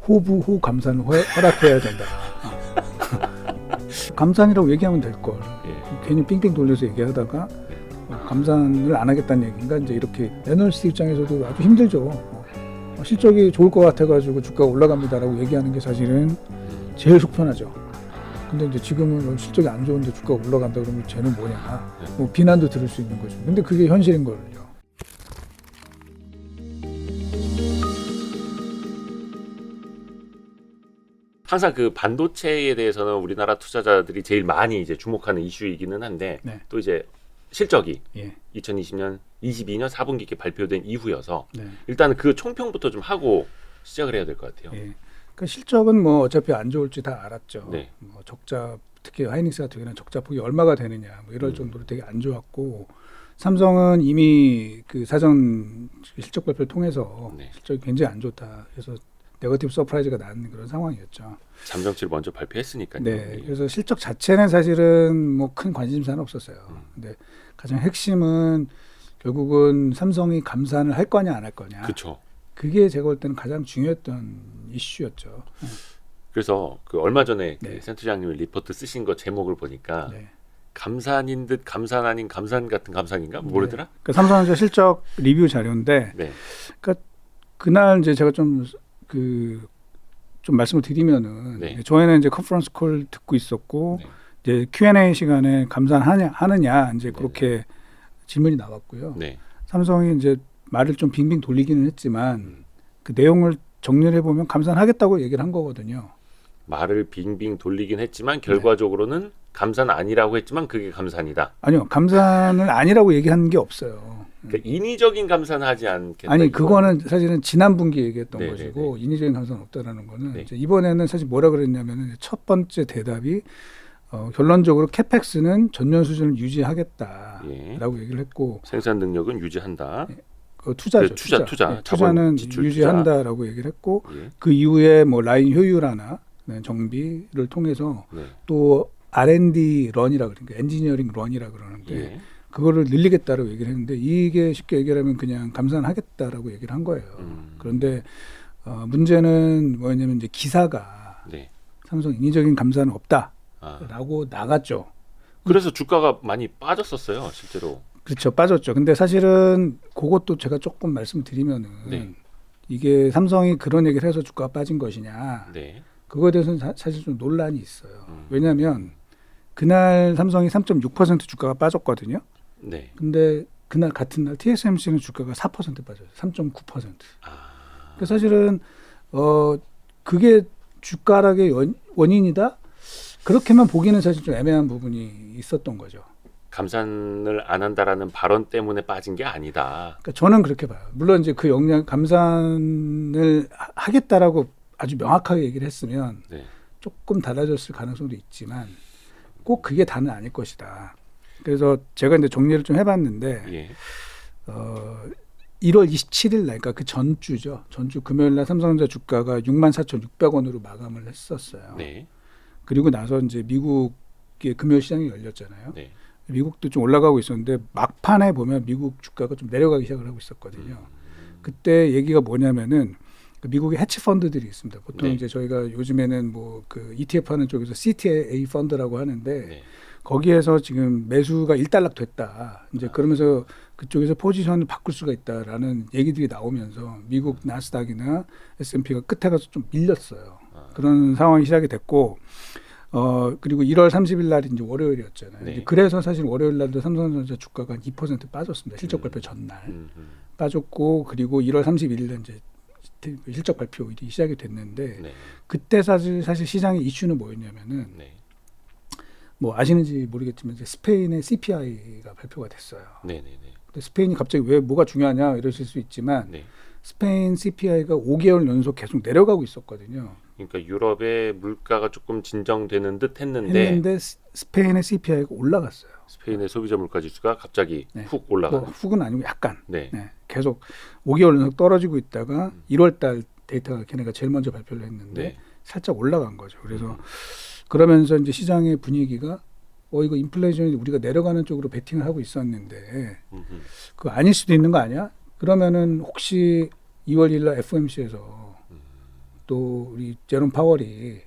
호부 감산을 허락해야 된다. 감산이라고 얘기하면 될 걸. 예. 괜히 삥삥 돌려서 얘기하다가 감산을 안 하겠다는 얘기인가 이제 이렇게 애널리스트 입장에서도 아주 힘들죠. 실적이 좋을 것 같아가지고 주가가 올라갑니다라고 얘기하는 게 사실은 제일 속편하죠. 근데 이제 지금은 실적이 안 좋은데 주가가 올라간다 그러면 쟤는 뭐냐. 뭐 비난도 들을 수 있는 거죠. 근데 그게 현실인 거예요. 항상 그 반도체에 대해서는 우리나라 투자자들이 제일 많이 이제 주목하는 이슈이기는 한데 네. 또 이제 실적이 예. 2022년 4분기께 발표된 이후여서 네. 일단은 그 총평부터 좀 하고 시작을 해야 될 것 같아요. 예. 그러니까 실적은 뭐 어차피 안 좋을지 다 알았죠. 네. 뭐 적자 특히 하이닉스 같은 경우는 적자 폭이 얼마가 되느냐 뭐 이럴 정도로 되게 안 좋았고 삼성은 이미 그 사전 실적 발표를 통해서 네. 실적이 굉장히 안 좋다. 그래서 네거티브 서프라이즈가 나는 그런 상황이었죠. 잠정치를 먼저 발표했으니까요. 네, 그래서 실적 자체는 사실은 뭐 큰 관심사는 없었어요. 근데 가장 핵심은 결국은 삼성이 감산을 할 거냐 안 할 거냐. 그렇죠. 그게 제가 볼 때는 가장 중요했던 이슈였죠. 그래서 그 얼마 전에 네. 그 센터장님이 리포트 쓰신 거 제목을 보니까 네. 감산인 듯 감산 아닌 감산 같은 감산인가 모르더라. 네. 그러니까 삼성전자 실적 리뷰 자료인데, 네. 그러니까 그날 이제 제가 좀 말씀을 드리면은 네. 저희는 이제 컨퍼런스 콜 듣고 있었고 네. 이제 Q&A 시간에 하느냐 이제 그렇게 질문이 나왔고요. 네. 삼성이 이제 말을 좀 빙빙 돌리기는 했지만 그 내용을 정리를 해보면 감산하겠다고 얘기를 한 거거든요. 말을 빙빙 돌리긴 했지만 결과적으로는 감산 아니라고 했지만 그게 감산이다. 아니요, 감산을 아니라고 얘기한 게 없어요. 그러니까 인위적인 감산하지 않겠다. 아니 이거. 그거는 사실은 지난 분기 얘기했던 네, 것이고 인위적인 감산은 없다라는 거는 네. 이제 이번에는 사실 뭐라 그랬냐면은 첫 번째 대답이 결론적으로 캐펙스는 전년 수준을 유지하겠다라고 예. 얘기를 했고 생산 능력은 유지한다. 투자죠. 투자. 네, 자본 투자는 지출 유지한다라고 얘기를 했고 예. 그 이후에 뭐 라인 효율화나 정비를 통해서 네. 또 R&D 런이라 그러니까 엔지니어링 런이라 그러는데 예. 그거를 늘리겠다라고 얘기를 했는데 이게 쉽게 얘기하면 그냥 감산하겠다라고 얘기를 한 거예요. 그런데 문제는 뭐였냐면 이제 기사가 네. 삼성 인위적인 감산은 없다라고 아. 나갔죠. 그래서 주가가 많이 빠졌었어요, 실제로. 그렇죠. 빠졌죠. 근데 사실은 그것도 제가 조금 말씀드리면은 네. 이게 삼성이 그런 얘기를 해서 주가가 빠진 것이냐. 네. 그거에 대해서는 사실 좀 논란이 있어요. 왜냐하면 그날 삼성이 3.6% 주가가 빠졌거든요. 네. 근데 그날 같은 날 TSMC는 주가가 4% 빠져요. 3.9%. 아. 그러니까 사실은 그게 주가락의 원인이다? 그렇게만 보기는 사실 좀 애매한 부분이 있었던 거죠. 감산을 안 한다라는 발언 때문에 빠진 게 아니다. 그러니까 저는 그렇게 봐요. 물론 이제 그 감산을 하겠다라고 아주 명확하게 얘기를 했으면 네. 조금 달라졌을 가능성도 있지만 꼭 그게 다는 아닐 것이다. 그래서 제가 이제 정리를 좀 해봤는데 예. 1월 27일 날, 그러니까 그 전주죠. 전주 금요일 날 삼성전자 주가가 64,600원으로 마감을 했었어요. 네. 그리고 나서 이제 미국의 금요일 시장이 열렸잖아요. 네. 미국도 좀 올라가고 있었는데 막판에 보면 미국 주가가 좀 내려가기 시작을 하고 있었거든요. 그때 얘기가 뭐냐면은 미국의 해치 펀드들이 있습니다. 보통 네. 이제 저희가 요즘에는 뭐 그 ETF 하는 쪽에서 CTA 펀드라고 하는데 네. 거기에서 지금 매수가 일단락 됐다. 이제 그러면서 그쪽에서 포지션을 바꿀 수가 있다라는 얘기들이 나오면서 미국 나스닥이나 S&P가 끝에 가서 좀 밀렸어요. 그런 상황이 시작이 됐고 그리고 1월 30일 날이 이제 월요일이었잖아요. 네. 이제 그래서 사실 월요일 날도 삼성전자 주가가 한 2% 빠졌습니다. 실적 발표 전날 빠졌고 그리고 1월 31일 날 이제 실적 발표일이 시작이 됐는데 네. 그때 사실 시장의 이슈는 뭐였냐면은 네. 뭐 아시는지 모르겠지만 이제 스페인의 CPI가 발표가 됐어요. 네. 네. 네. 근데 스페인이 갑자기 왜 뭐가 중요하냐 이러실 수 있지만 네. 스페인 CPI가 5개월 연속 계속 내려가고 있었거든요. 그러니까 유럽의 물가가 조금 진정되는 듯 했는데 스페인의 CPI가 올라갔어요. 스페인의 소비자 물가 지수가 갑자기 네. 훅 올라가는. 뭐 훅은 아니고 약간 네. 계속 5개월 연속 떨어지고 있다가 1월 달 데이터가 걔네가 제일 먼저 발표를 했는데 네. 살짝 올라간 거죠. 그래서 그러면서 이제 시장의 분위기가 이거 인플레이션이 우리가 내려가는 쪽으로 베팅을 하고 있었는데 그거 아닐 수도 있는 거 아니야? 그러면은 혹시 2월 1일 날 FOMC에서 또 또 우리 제롬 파월이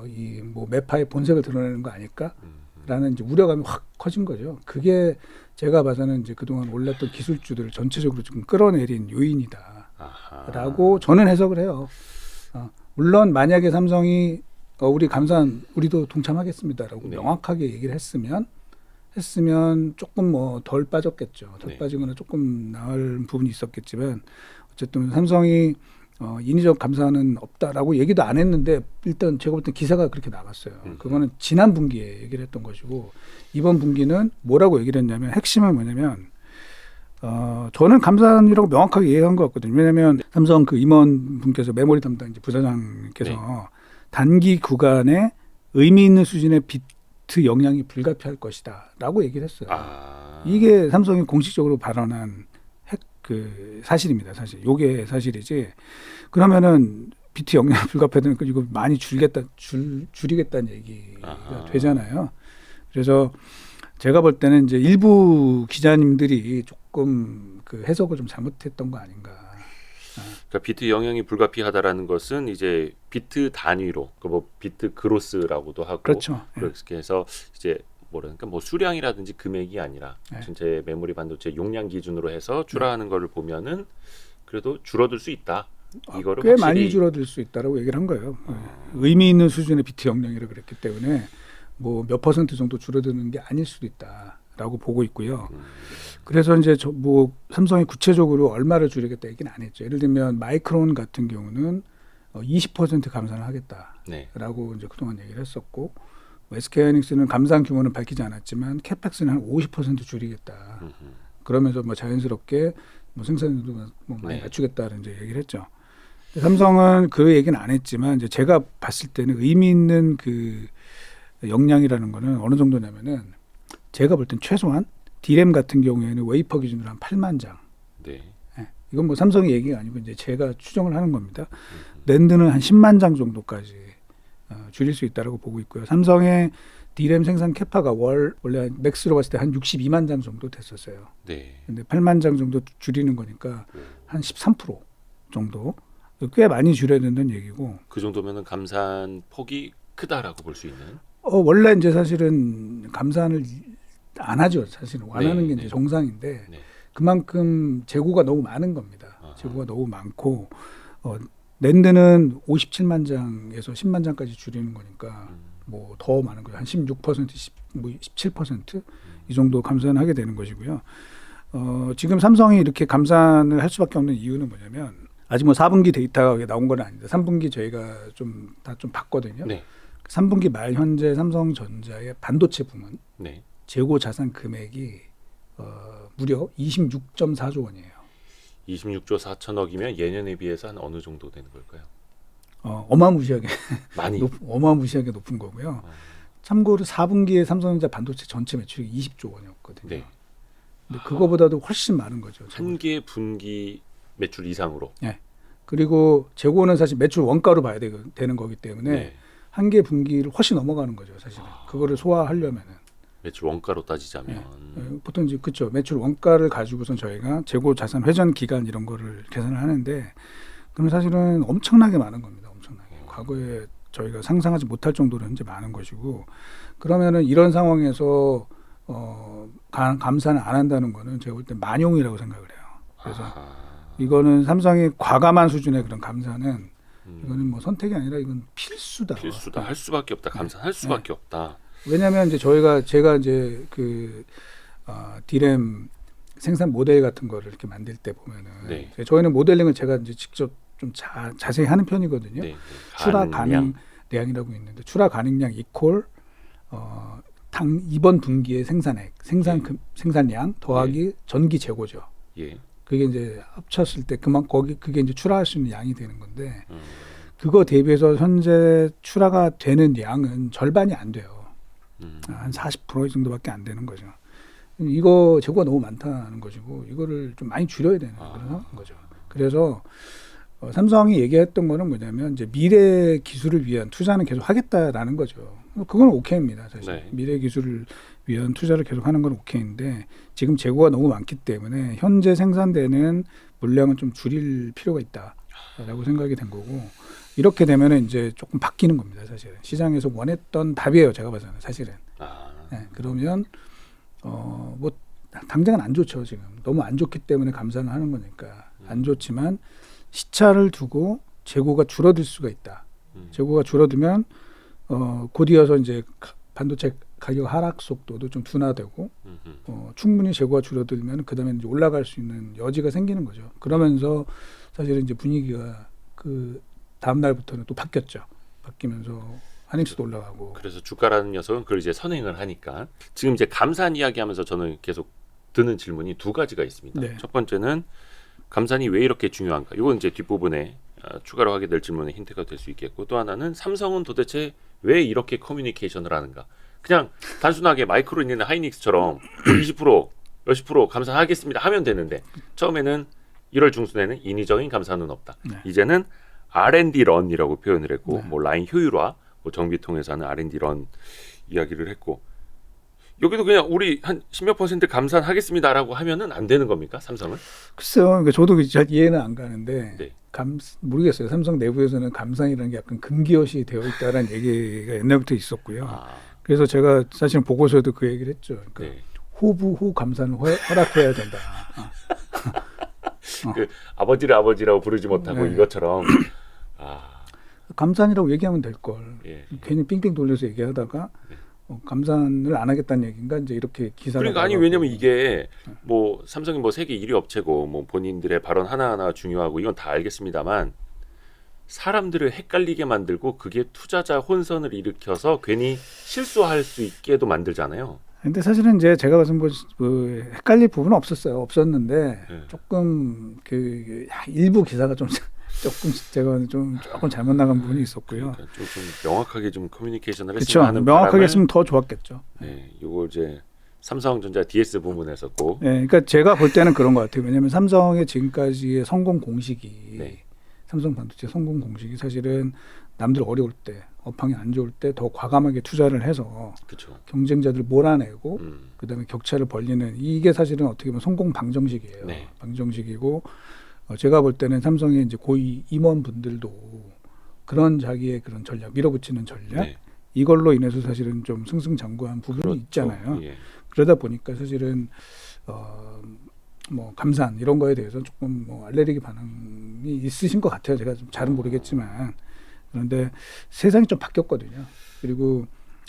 이 뭐 매파의 본색을 드러내는 거 아닐까라는 이제 우려감이 확 커진 거죠. 그게 제가 봐서는 이제 그동안 올랐던 기술주들을 전체적으로 지금 끌어내린 요인이다라고 저는 해석을 해요. 물론 만약에 삼성이 우리 감산 우리도 동참하겠습니다라고 네. 명확하게 얘기를 했으면 조금 뭐 덜 빠졌겠죠. 덜 네. 빠지거나 조금 나을 부분이 있었겠지만 어쨌든 삼성이 인위적 감사는 없다라고 얘기도 안 했는데 일단 제가 볼 때 기사가 그렇게 나갔어요. 그거는 지난 분기에 얘기를 했던 것이고 이번 분기는 뭐라고 얘기를 했냐면 핵심은 뭐냐면 저는 감사한이라고 명확하게 얘기한 것 같거든요. 왜냐하면 삼성 그 임원분께서 메모리 담당 이제 부사장님께서 네. 단기 구간에 의미 있는 수준의 비트 영향이 불가피할 것이다라고 얘기를 했어요. 이게 삼성이 공식적으로 발언한 그 사실입니다. 사실 요게 사실이지. 그러면은 비트 영향 불가피하다니까 이거 많이 줄이겠다는 얘기가 되잖아요. 그래서 제가 볼 때는 이제 일부 기자님들이 조금 그 해석을 좀 잘못했던 거 아닌가. 그러니까 비트 영향이 불가피하다라는 것은 이제 비트 단위로 뭐 비트 그로스라고도 하고 그렇죠. 그렇게 해서 이제 뭐랄까 뭐 수량이라든지 금액이 아니라 네. 전체 메모리 반도체 용량 기준으로 해서 추라하는 거를 보면은 그래도 줄어들 수 있다. 이거를 꽤 확실히 많이 줄어들 수 있다라고 얘기를 한 거예요. 의미 있는 수준의 비트 영향이라 그랬기 때문에 뭐 몇 퍼센트 정도 줄어드는 게 아닐 수도 있다라고 보고 있고요. 그래서 이제 뭐 삼성이 구체적으로 얼마를 줄이겠다 얘기는 안 했죠. 예를 들면 마이크론 같은 경우는 20% 감산을 하겠다라고 네. 이제 그동안 얘기를 했었고 SK하이닉스는 감산 규모는 밝히지 않았지만 캐펙스는 한 50% 줄이겠다. 그러면서 뭐 자연스럽게 뭐 생산도 뭐 많이 네. 낮추겠다는 이제 얘기를 했죠. 삼성은 그 얘기는 안 했지만 이제 제가 봤을 때는 의미 있는 그 역량이라는 거는 어느 정도냐면은 제가 볼 땐 최소한 D램 같은 경우에는 웨이퍼 기준으로 한 8만 장. 네. 예. 이건 뭐 삼성의 얘기가 아니고 이제 제가 추정을 하는 겁니다. 낸드는 한 10만 장 정도까지 줄일 수 있다라고 보고 있고요. 삼성의 D램 생산 캐파가 원래 맥스로 봤을 때 한 62만 장 정도 됐었어요. 네. 근데 8만 장 정도 줄이는 거니까 한 13% 정도 꽤 많이 줄여야 된다는 얘기고. 그 정도면은 감산 폭이 크다라고 볼 수 있는. 원래 이제 사실은 감산을 안 하죠. 사실은 완하는 네, 게 네. 이제 정상인데 네. 그만큼 재고가 너무 많은 겁니다. 아하. 재고가 너무 많고 낸드는 57만 장에서 10만 장까지 줄이는 거니까 뭐 더 많은 거예요. 한 16%, 17%이 정도 감산을 하게 되는 것이고요. 지금 삼성이 이렇게 감산을 할 수밖에 없는 이유는 뭐냐면 아직 뭐 4분기 데이터가 나온 건 아닌데 3분기 저희가 다 좀 봤거든요. 네. 3분기 말 현재 삼성전자의 반도체 부문 네. 재고 자산 금액이 무려 26.4조 원이에요. 26조 4천억이면 예년에 비해서 한 어느 정도 되는 걸까요? 어마무시하게 많이. 어마무시하게 높은 거고요. 참고로 4분기에 삼성전자 반도체 전체 매출이 20조 원이었거든요. 네. 근데 그거보다도 훨씬 많은 거죠. 한 개 분기 매출 이상으로. 네. 그리고 재고는 사실 매출 원가로 봐야 되는 거기 때문에 네. 한 개 분기를 훨씬 넘어가는 거죠. 사실은 그거를 소화하려면은. 매출 원가로 따지자면. 보통 이제 그렇죠. 매출 원가를 가지고선 저희가 재고 자산 회전 기간 이런 거를 계산을 하는데 그럼 사실은 엄청나게 많은 겁니다. 엄청나게. 과거에 저희가 상상하지 못할 정도로 현재 많은 것이고 그러면은 이런 상황에서 감산을 안 한다는 거는 제가 볼 때 만용이라고 생각을 해요. 그래서 이거는 삼성이 과감한 수준의 그런 감산은 이거는 뭐 선택이 아니라 이건 필수다. 필수다. 할 수밖에 없다. 감산할 수밖에 없다. 왜냐하면 이제 제가 이제 그 D램 생산 모델 같은 거를 이렇게 만들 때 보면은 네. 저희는 모델링을 제가 이제 직접 좀 자세히 하는 편이거든요. 네. 출하 가능량이라고 있는데 출하 가능량 이퀄 이번 분기의 생산액, 생산량 더하기 전기 재고죠. 예. 그게 이제 합쳤을 때 그게 이제 출하할 수 있는 양이 되는 건데 그거 대비해서 현재 출하가 되는 양은 절반이 안 돼요. 한 40% 정도밖에 안 되는 거죠. 이거 재고가 너무 많다는 것이고 이거를 좀 많이 줄여야 되는 그런 거죠. 그래서 삼성이 얘기했던 거는 뭐냐면 이제 미래 기술을 위한 투자는 계속 하겠다라는 거죠. 그건 오케이입니다. 사실 네. 미래 기술을 위한 투자를 계속하는 건 오케이인데 지금 재고가 너무 많기 때문에 현재 생산되는 물량은 좀 줄일 필요가 있다라고 생각이 된 거고 이렇게 되면은 이제 조금 바뀌는 겁니다. 사실은 시장에서 원했던 답이에요. 제가 봐서는 사실은. 아, 네, 그러면 뭐 당장은 안 좋죠. 지금 너무 안 좋기 때문에 감산을 하는 거니까 안 좋지만 시차를 두고 재고가 줄어들 수가 있다. 재고가 줄어들면 곧이어서 이제 반도체 가격 하락 속도도 좀 둔화되고 충분히 재고가 줄어들면 그다음에 이제 올라갈 수 있는 여지가 생기는 거죠. 그러면서 사실은 이제 분위기가 그 다음 날부터는 또 바뀌었죠. 바뀌면서 한익수도 올라가고. 그래서 주가라는 녀석은 그걸 이제 선행을 하니까 지금 이제 감산 이야기하면서 저는 계속 드는 질문이 두 가지가 있습니다. 네. 첫 번째는 감산이 왜 이렇게 중요한가? 이건 이제 뒷부분에 추가로 하게 될 질문에 힌트가 될 수 있겠고, 또 하나는 삼성은 도대체 왜 이렇게 커뮤니케이션을 하는가? 그냥 단순하게 마이크로 있는 하이닉스처럼 20% 몇십 프로 감산하겠습니다 하면 되는데, 처음에는 1월 중순에는 인위적인 감산은 없다. 네. 이제는 R&D 런이라고 표현을 했고, 네. 뭐 라인 효율화, 뭐 정비 통해서 하는 R&D 런 이야기를 했고, 여기도 그냥 우리 한 10몇 % 감산하겠습니다라고 하면은 안 되는 겁니까, 삼성은? 글쎄요. 그러니까 저도 잘 이해는 안 가는데 네. 모르겠어요. 삼성 내부에서는 감산이라는 게 약간 금기어시 되어 있다라는 얘기가 옛날부터 있었고요. 아, 그래서 제가 사실 보고서에도 그 얘기를 했죠. 그러니까 네. 호부 감산을 허락해야 된다. 그 아버지를 아버지라고 부르지 못하고 네. 이것처럼 감산이라고 얘기하면 될 걸. 예. 괜히 삥삥 돌려서 얘기하다가 감산을 안 하겠다는 얘기인가 이제 이렇게 기사가 그러니까 아니 나가고. 왜냐면 이게 뭐 삼성이 뭐 세계 1위 업체고 뭐 본인들의 발언 하나하나 중요하고 이건 다 알겠습니다만, 사람들을 헷갈리게 만들고 그게 투자자 혼선을 일으켜서 괜히 실수할 수 있게도 만들잖아요. 근데 사실은 이제 제가 봐서 뭐 헷갈릴 부분은 없었는데 네. 조금 그 일부 기사가 좀 조금 제가 조금 잘못 나간 부분이 있었고요. 그러니까 조금 명확하게 좀 커뮤니케이션을 그렇죠. 했으면 하는 명확하게 바람을, 했으면 더 좋았겠죠. 네, 이거 이제 삼성전자 DS 부문에서 꼭 네, 그러니까 제가 볼 때는 그런 것 같아요. 왜냐하면 삼성의 지금까지의 성공 공식이 네. 삼성 반도체 성공 공식이 사실은 남들 어려울 때, 업황이 안 좋을 때 더 과감하게 투자를 해서 그렇죠. 경쟁자들 몰아내고 그다음에 격차를 벌리는, 이게 사실은 어떻게 보면 성공 방정식이에요. 네. 방정식이고 제가 볼 때는 삼성의 이제 고위 임원분들도 그런 자기의 그런 전략, 밀어붙이는 전략, 네. 이걸로 인해서 사실은 좀 승승장구한 부분이 그렇죠. 있잖아요. 예. 그러다 보니까 사실은 뭐 감산 이런 거에 대해서 조금 뭐 알레르기 반응이 있으신 것 같아요. 제가 좀 잘은 모르겠지만. 그런데 세상이 좀 바뀌었거든요. 그리고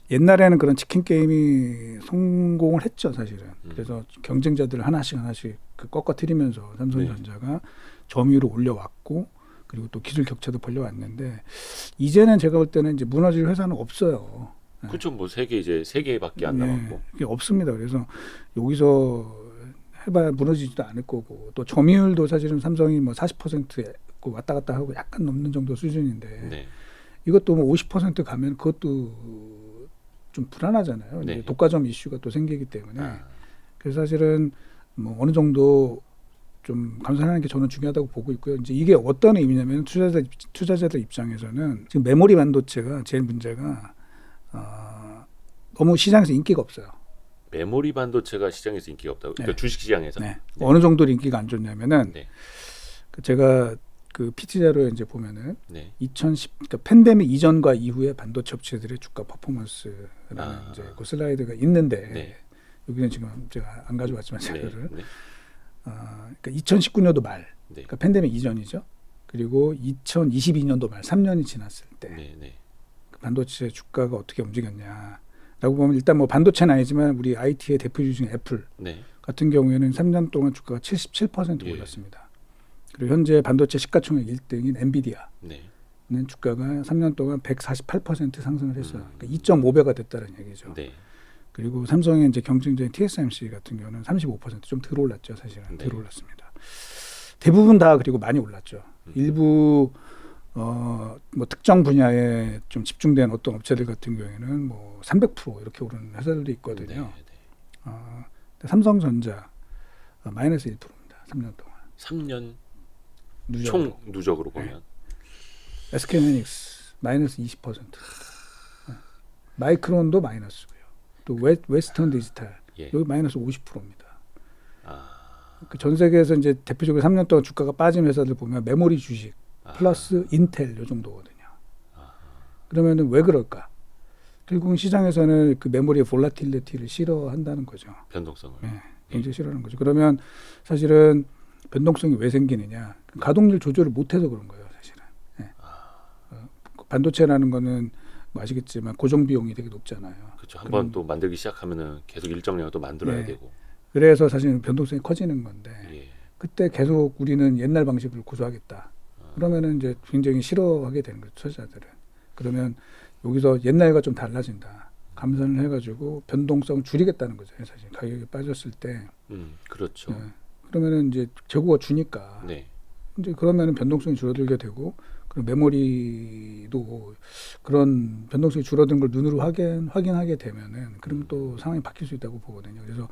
옛날에는 그런 치킨 게임이 성공을 했죠, 사실은. 그래서 경쟁자들 하나씩 그 꺾어뜨리면서 삼성전자가 점유율을 올려왔고, 그리고 또 기술 격차도 벌려왔는데, 이제는 제가 볼 때는 이제 무너질 회사는 없어요. 그렇죠. 뭐 세계 이제 3개밖에 안 네, 남았고. 그게 없습니다. 그래서 여기서 해봐야 무너지지도 않을 거고, 또 점유율도 사실은 삼성이 뭐 40% 왔다 갔다 하고 약간 넘는 정도 수준인데, 네. 이것도 뭐 50% 가면 그것도 좀 불안하잖아요. 네. 이제 독과점 이슈가 또 생기기 때문에. 그래서 사실은 뭐 어느 정도 좀 감산하는 게 저는 중요하다고 보고 있고요. 이제 이게 어떤 의미냐면 투자자들 입장에서는 지금 메모리 반도체가 제일 문제가 너무 시장에서 인기가 없어요. 메모리 반도체가 시장에서 인기가 없다고. 그러니까 네. 주식 시장에서. 네. 어느 정도로 인기가 안 좋냐면은 네. 제가 그 PT 자료에 이제 보면은 네. 2010 그러니까 팬데믹 이전과 이후의 반도체 업체들의 주가 퍼포먼스라는 이제 그 슬라이드가 있는데, 네. 여기는 지금 제가 안 가져왔지만 네. 자료를 네. 그러니까 2019년도 말, 네. 그러니까 팬데믹 이전이죠. 그리고 2022년도 말 3년이 지났을 때 네. 네. 그 반도체 주가가 어떻게 움직였냐라고 보면, 일단 뭐 반도체는 아니지만 우리 IT의 대표주 중에 애플 네. 같은 경우에는 3년 동안 주가가 77% 예. 올랐습니다. 그리고 현재 반도체 시가총액 1등인 엔비디아는 네. 주가가 3년 동안 148% 상승을 했어요. 그러니까 2.5배가 됐다는 얘기죠. 네. 그리고 삼성의 이제 경쟁자인 TSMC 같은 경우는 35%좀 덜 올랐죠, 사실은. 네. 덜 올랐습니다. 대부분 다 그리고 많이 올랐죠. 일부 뭐 특정 분야에 좀 집중된 어떤 업체들 같은 경우에는 뭐 300% 이렇게 오르는 회사들도 있거든요. 네. 네. 근데 삼성전자 마이너스 1%입니다. 3년 동안. 3년 누적으로. 총 누적으로 보면. SK하이닉스 마이너스 20%. 마이크론도 마이너스고요. 또 웨스턴 디지털 예. 여기 마이너스 50%입니다. 아. 그 전 세계에서 이제 대표적으로 3년 동안 주가가 빠진 회사들 보면 메모리 주식 플러스 인텔 요 정도거든요. 그러면은 왜 그럴까? 결국은 시장에서는 그 메모리의 볼라틸리티를 싫어한다는 거죠. 변동성을. 네, 굉장히 싫어하는 거죠. 그러면 사실은 변동성이 왜 생기느냐? 가동률 조절을 못해서 그런 거예요, 사실은. 네. 반도체라는 거는 뭐 아시겠지만 고정 비용이 되게 높잖아요. 그렇죠. 한번 또 만들기 시작하면은 계속 일정량을 또 만들어야 네. 되고. 그래서 사실은 변동성이 커지는 건데 예. 그때 계속 우리는 옛날 방식을 고수하겠다. 그러면은 이제 굉장히 싫어하게 되는 거죠, 투자자들은. 그러면 여기서 옛날과 좀 달라진다. 감산을 해가지고 변동성을 줄이겠다는 거죠. 사실 가격이 빠졌을 때. 그렇죠. 네. 그러면은 이제 재고가 주니까 네. 이제 그러면은 변동성이 줄어들게 되고 그리고 메모리도 그런 변동성이 줄어든 걸 눈으로 확인하게 되면은 그럼 또 상황이 바뀔 수 있다고 보거든요. 그래서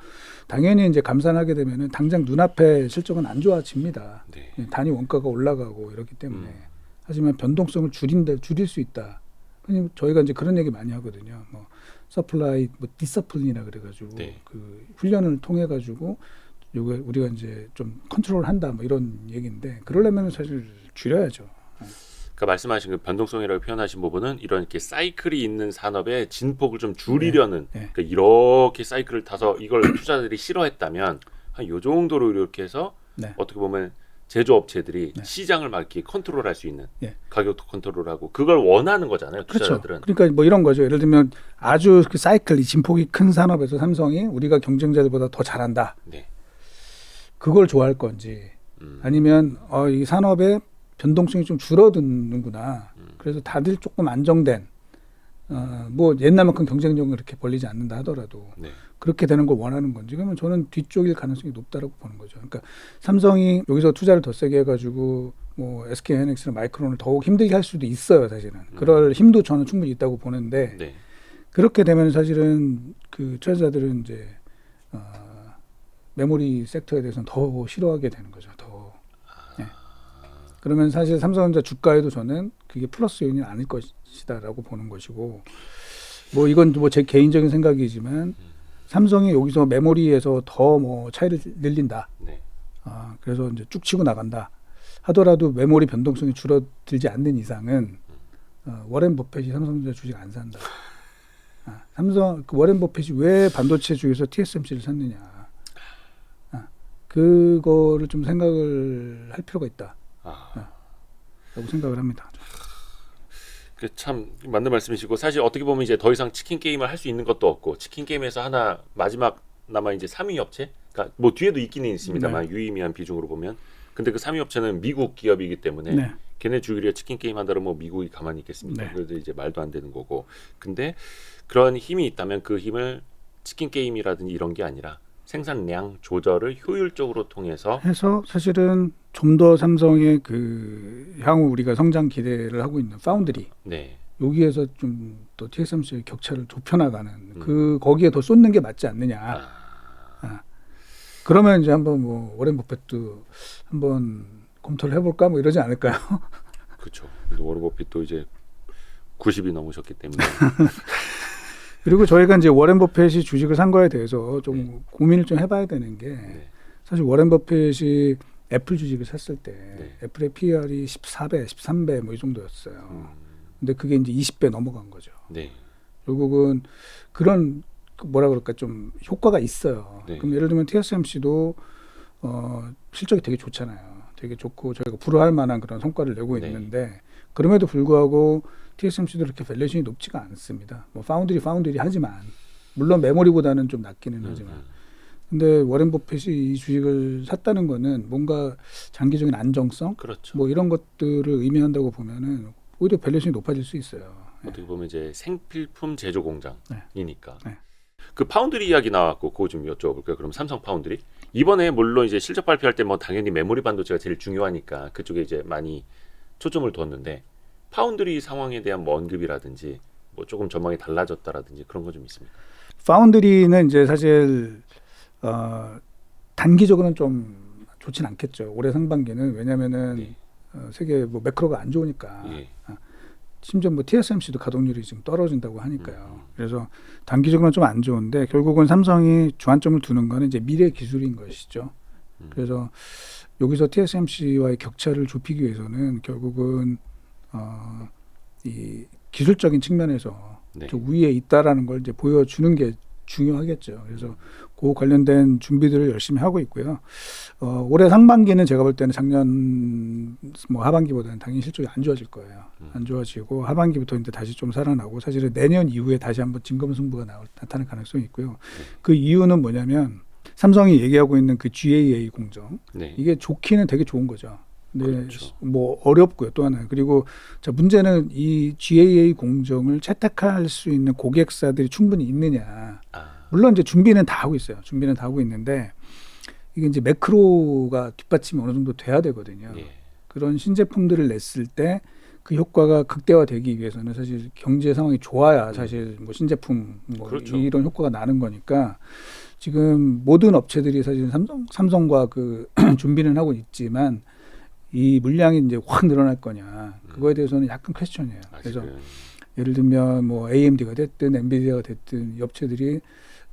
당연히 이제 감산하게 되면은 당장 눈앞에 실적은 안 좋아집니다. 네. 단위 원가가 올라가고 이렇기 때문에 하지만 변동성을 줄일 수 있다. 왜냐면 저희가 이제 그런 얘기 많이 하거든요. 뭐 서플라이 뭐 디서플린이라 그래가지고 네. 그 훈련을 통해 가지고 요거 우리가 이제 좀 컨트롤한다 뭐 이런 얘기인데 그러려면 사실 줄여야죠. 그러니까 말씀하신 그 변동성이라고 표현하신 부분은 이런 이렇게 사이클이 있는 산업의 진폭을 좀 줄이려는 네. 그러니까 이렇게 사이클을 타서 이걸 투자자들이 싫어했다면 한 요 정도로 이렇게 해서 네. 어떻게 보면 제조업체들이 네. 시장을 막 이렇게 컨트롤할 수 있는 네. 가격도 컨트롤하고 그걸 원하는 거잖아요. 그렇죠. 투자자들은. 그러니까 뭐 이런 거죠. 예를 들면 아주 그 사이클 이 진폭이 큰 산업에서 삼성이 우리가 경쟁자들보다 더 잘한다. 네. 그걸 좋아할 건지 아니면 이 산업의 변동성이 좀 줄어드는구나. 그래서 다들 조금 안정된 뭐 옛날만큼 경쟁력을 이렇게 벌리지 않는다 하더라도 네. 그렇게 되는 걸 원하는 건지 그러면 저는 뒤쪽일 가능성이 높다라고 보는 거죠. 그러니까 삼성이 여기서 투자를 더 세게 해가지고 뭐 SK하이닉스나 마이크론을 더욱 힘들게 할 수도 있어요, 사실은. 그럴 힘도 저는 충분히 있다고 보는데 네. 그렇게 되면 사실은 그 투자자들은 이제 메모리 섹터에 대해서는 더 싫어하게 되는 거죠. 더. 네. 그러면 사실 삼성전자 주가에도 저는 그게 플러스 요인이 아닐 것이다라고 보는 것이고 뭐 이건 뭐 제 개인적인 생각이지만 삼성이 여기서 메모리에서 더 뭐 차이를 늘린다. 네. 그래서 이제 쭉 치고 나간다. 하더라도 메모리 변동성이 줄어들지 않는 이상은 워렌 버핏이 삼성전자 주식 안 산다. 워렌 버핏이 왜 반도체 주에서 TSMC를 샀느냐. 그거를 좀 생각을 할 필요가 있다. 라고 생각을 합니다. 그 참 맞는 말씀이시고 사실 어떻게 보면 이제 더 이상 치킨 게임을 할 수 있는 것도 없고 치킨 게임에서 하나 마지막 남아 이제 3위 업체, 그러니까 뭐 뒤에도 있기는 있습니다만 유의미한 비중으로 보면 근데 그 3위 업체는 미국 기업이기 때문에 네. 걔네 주기로 치킨 게임 한다면 뭐 미국이 가만히 있겠습니까? 네. 그래도 이제 말도 안 되는 거고. 근데 그런 힘이 있다면 그 힘을 치킨 게임이라든지 이런 게 아니라 생산량 조절을 효율적으로 통해서 해서 사실은 좀 더 삼성의 그 향후 우리가 성장 기대를 하고 있는 파운드리 네. 여기에서 좀 또 TSMC의 격차를 좁혀나가는 거기에 더 쏟는 게 맞지 않느냐. 그러면 이제 한번 뭐 워렌 버핏도 한번 검토를 해볼까 뭐 이러지 않을까요? 그렇죠. 워런 버핏도 이제 90이 넘으셨기 때문에 그리고 저희가 이제 워렌 버핏이 주식을 산 거에 대해서 좀 고민을 좀 해봐야 되는 게 사실 워렌 버핏이 애플 주식을 샀을 때 애플의 PER이 14배, 13배 뭐 이 정도였어요. 근데 그게 이제 20배 넘어간 거죠. 네. 결국은 그런 뭐라 그럴까 좀 효과가 있어요. 네. 그럼 예를 들면 TSMC도 실적이 되게 좋잖아요. 되게 좋고 저희가 부러워할 만한 그런 성과를 내고 있는데 그럼에도 불구하고 TSMC도 그렇게 밸류에이션이 높지가 않습니다. 뭐 파운드리 하지만 물론 메모리보다는 좀 낮기는 하지만 근데 워렌 버핏이 이 주식을 샀다는 거는 뭔가 장기적인 안정성 그렇죠. 뭐 이런 것들을 의미한다고 보면은 오히려 밸류에이션이 높아질 수 있어요. 어떻게 보면 이제 생필품 제조 공장이니까. 네. 그 파운드리 이야기 나왔고 그거 좀 여쭤볼까요? 그럼 삼성 파운드리 이번에 물론 이제 실적 발표할 때 뭐 당연히 메모리 반도체가 제일 중요하니까 그쪽에 이제 많이 초점을 뒀는데 파운드리 상황에 대한 뭐 언급이라든지 뭐 조금 전망이 달라졌다라든지 그런 거 좀 있습니까? 파운드리는 이제 사실 단기적으로는 좀 좋진 않겠죠. 올해 상반기는 왜냐면은 세계 뭐 매크로가 안 좋으니까. 심지어 뭐 TSMC도 가동률이 지금 떨어진다고 하니까요. 그래서 단기적으로는 좀 안 좋은데 결국은 삼성이 주안점을 두는 거는 이제 미래 기술인 것이죠. 그래서 여기서 TSMC와의 격차를 좁히기 위해서는 결국은 이 기술적인 측면에서 네. 저 위에 있다라는 걸 이제 보여주는 게 중요하겠죠. 그래서 그 관련된 준비들을 열심히 하고 있고요. 올해 상반기는 제가 볼 때는 작년 뭐 하반기보다는 당연히 실적이 안 좋아질 거예요. 안 좋아지고 하반기부터 이제 다시 좀 살아나고 사실은 내년 이후에 다시 한번 진검승부가 나타날 가능성이 있고요. 그 이유는 뭐냐면 삼성이 얘기하고 있는 그 GAA 공정 네. 이게 좋기는 되게 좋은 거죠. 근데 그렇죠. 뭐 어렵고요. 또 하나 그리고 자 문제는 이 GAA 공정을 채택할 수 있는 고객사들이 충분히 있느냐. 물론 이제 준비는 다 하고 있어요. 준비는 다 하고 있는데 이게 이제 매크로가 뒷받침이 어느 정도 돼야 되거든요. 예. 그런 신제품들을 냈을 때 그 효과가 극대화되기 위해서는 사실 경제 상황이 좋아야 사실 뭐 신제품 뭐 그렇죠. 이런 효과가 나는 거니까 지금 모든 업체들이 사실 삼성과 그 준비는 하고 있지만 이 물량이 이제 확 늘어날 거냐 그거에 대해서는 약간 퀘스천이에요. 그래서 아직은. 예를 들면 뭐 AMD가 됐든 엔비디아가 됐든 이 업체들이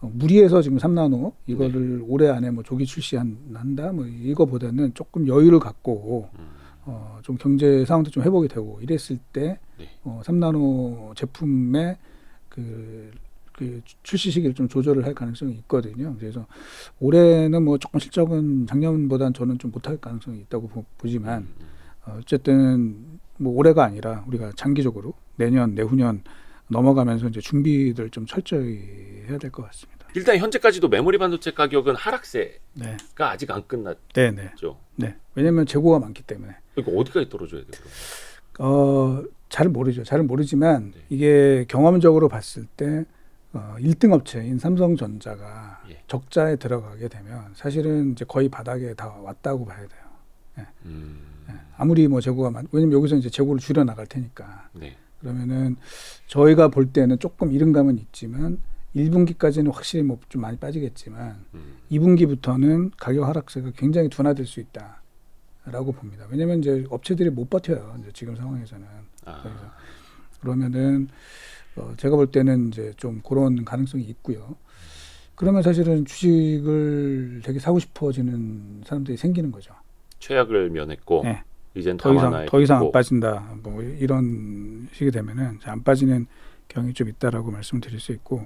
무리해서 지금 3나노 이거를 올해 안에 뭐 조기 출시한다 뭐 이거보다는 조금 여유를 갖고 좀 경제 상황도 좀 회복이 되고 이랬을 때 네. 3나노 제품의 그 출시 시기를 좀 조절을 할 가능성이 있거든요. 그래서 올해는 뭐 조금 실적은 작년보다는 저는 좀 못할 가능성이 있다고 보지만 어쨌든 뭐 올해가 아니라 우리가 장기적으로 내년 내후년 넘어가면서 이제 준비를 좀 철저히 해야 될 것 같습니다. 일단 현재까지도 메모리 반도체 가격은 하락세가 네, 아직 안 끝났죠. 네, 네, 네. 왜냐하면 재고가 많기 때문에. 이거 어디까지 떨어져야 돼요? 그럼? 잘 모르죠. 잘 모르지만 네. 이게 경험적으로 봤을 때 1등 업체인 삼성전자가 예. 적자에 들어가게 되면 사실은 이제 거의 바닥에 다 왔다고 봐야 돼요. 네. 아무리 뭐 재고가 왜냐면 여기서 이제 재고를 줄여 나갈 테니까. 네. 그러면은 저희가 볼 때는 조금 이른 감은 있지만 1분기까지는 확실히 뭐 좀 많이 빠지겠지만 2분기부터는 가격 하락세가 굉장히 둔화될 수 있다라고 봅니다. 왜냐하면 이제 업체들이 못 버텨요. 이제 지금 상황에서는. 그래서 그러면은 제가 볼 때는 이제 좀 그런 가능성이 있고요. 그러면 사실은 주식을 되게 사고 싶어지는 사람들이 생기는 거죠. 최악을 면했고 네. 이젠 더 이상 안 됐고. 빠진다. 뭐 이런 식이 되면은 안 빠지는 경향이 좀 있다라고 말씀드릴 수 있고,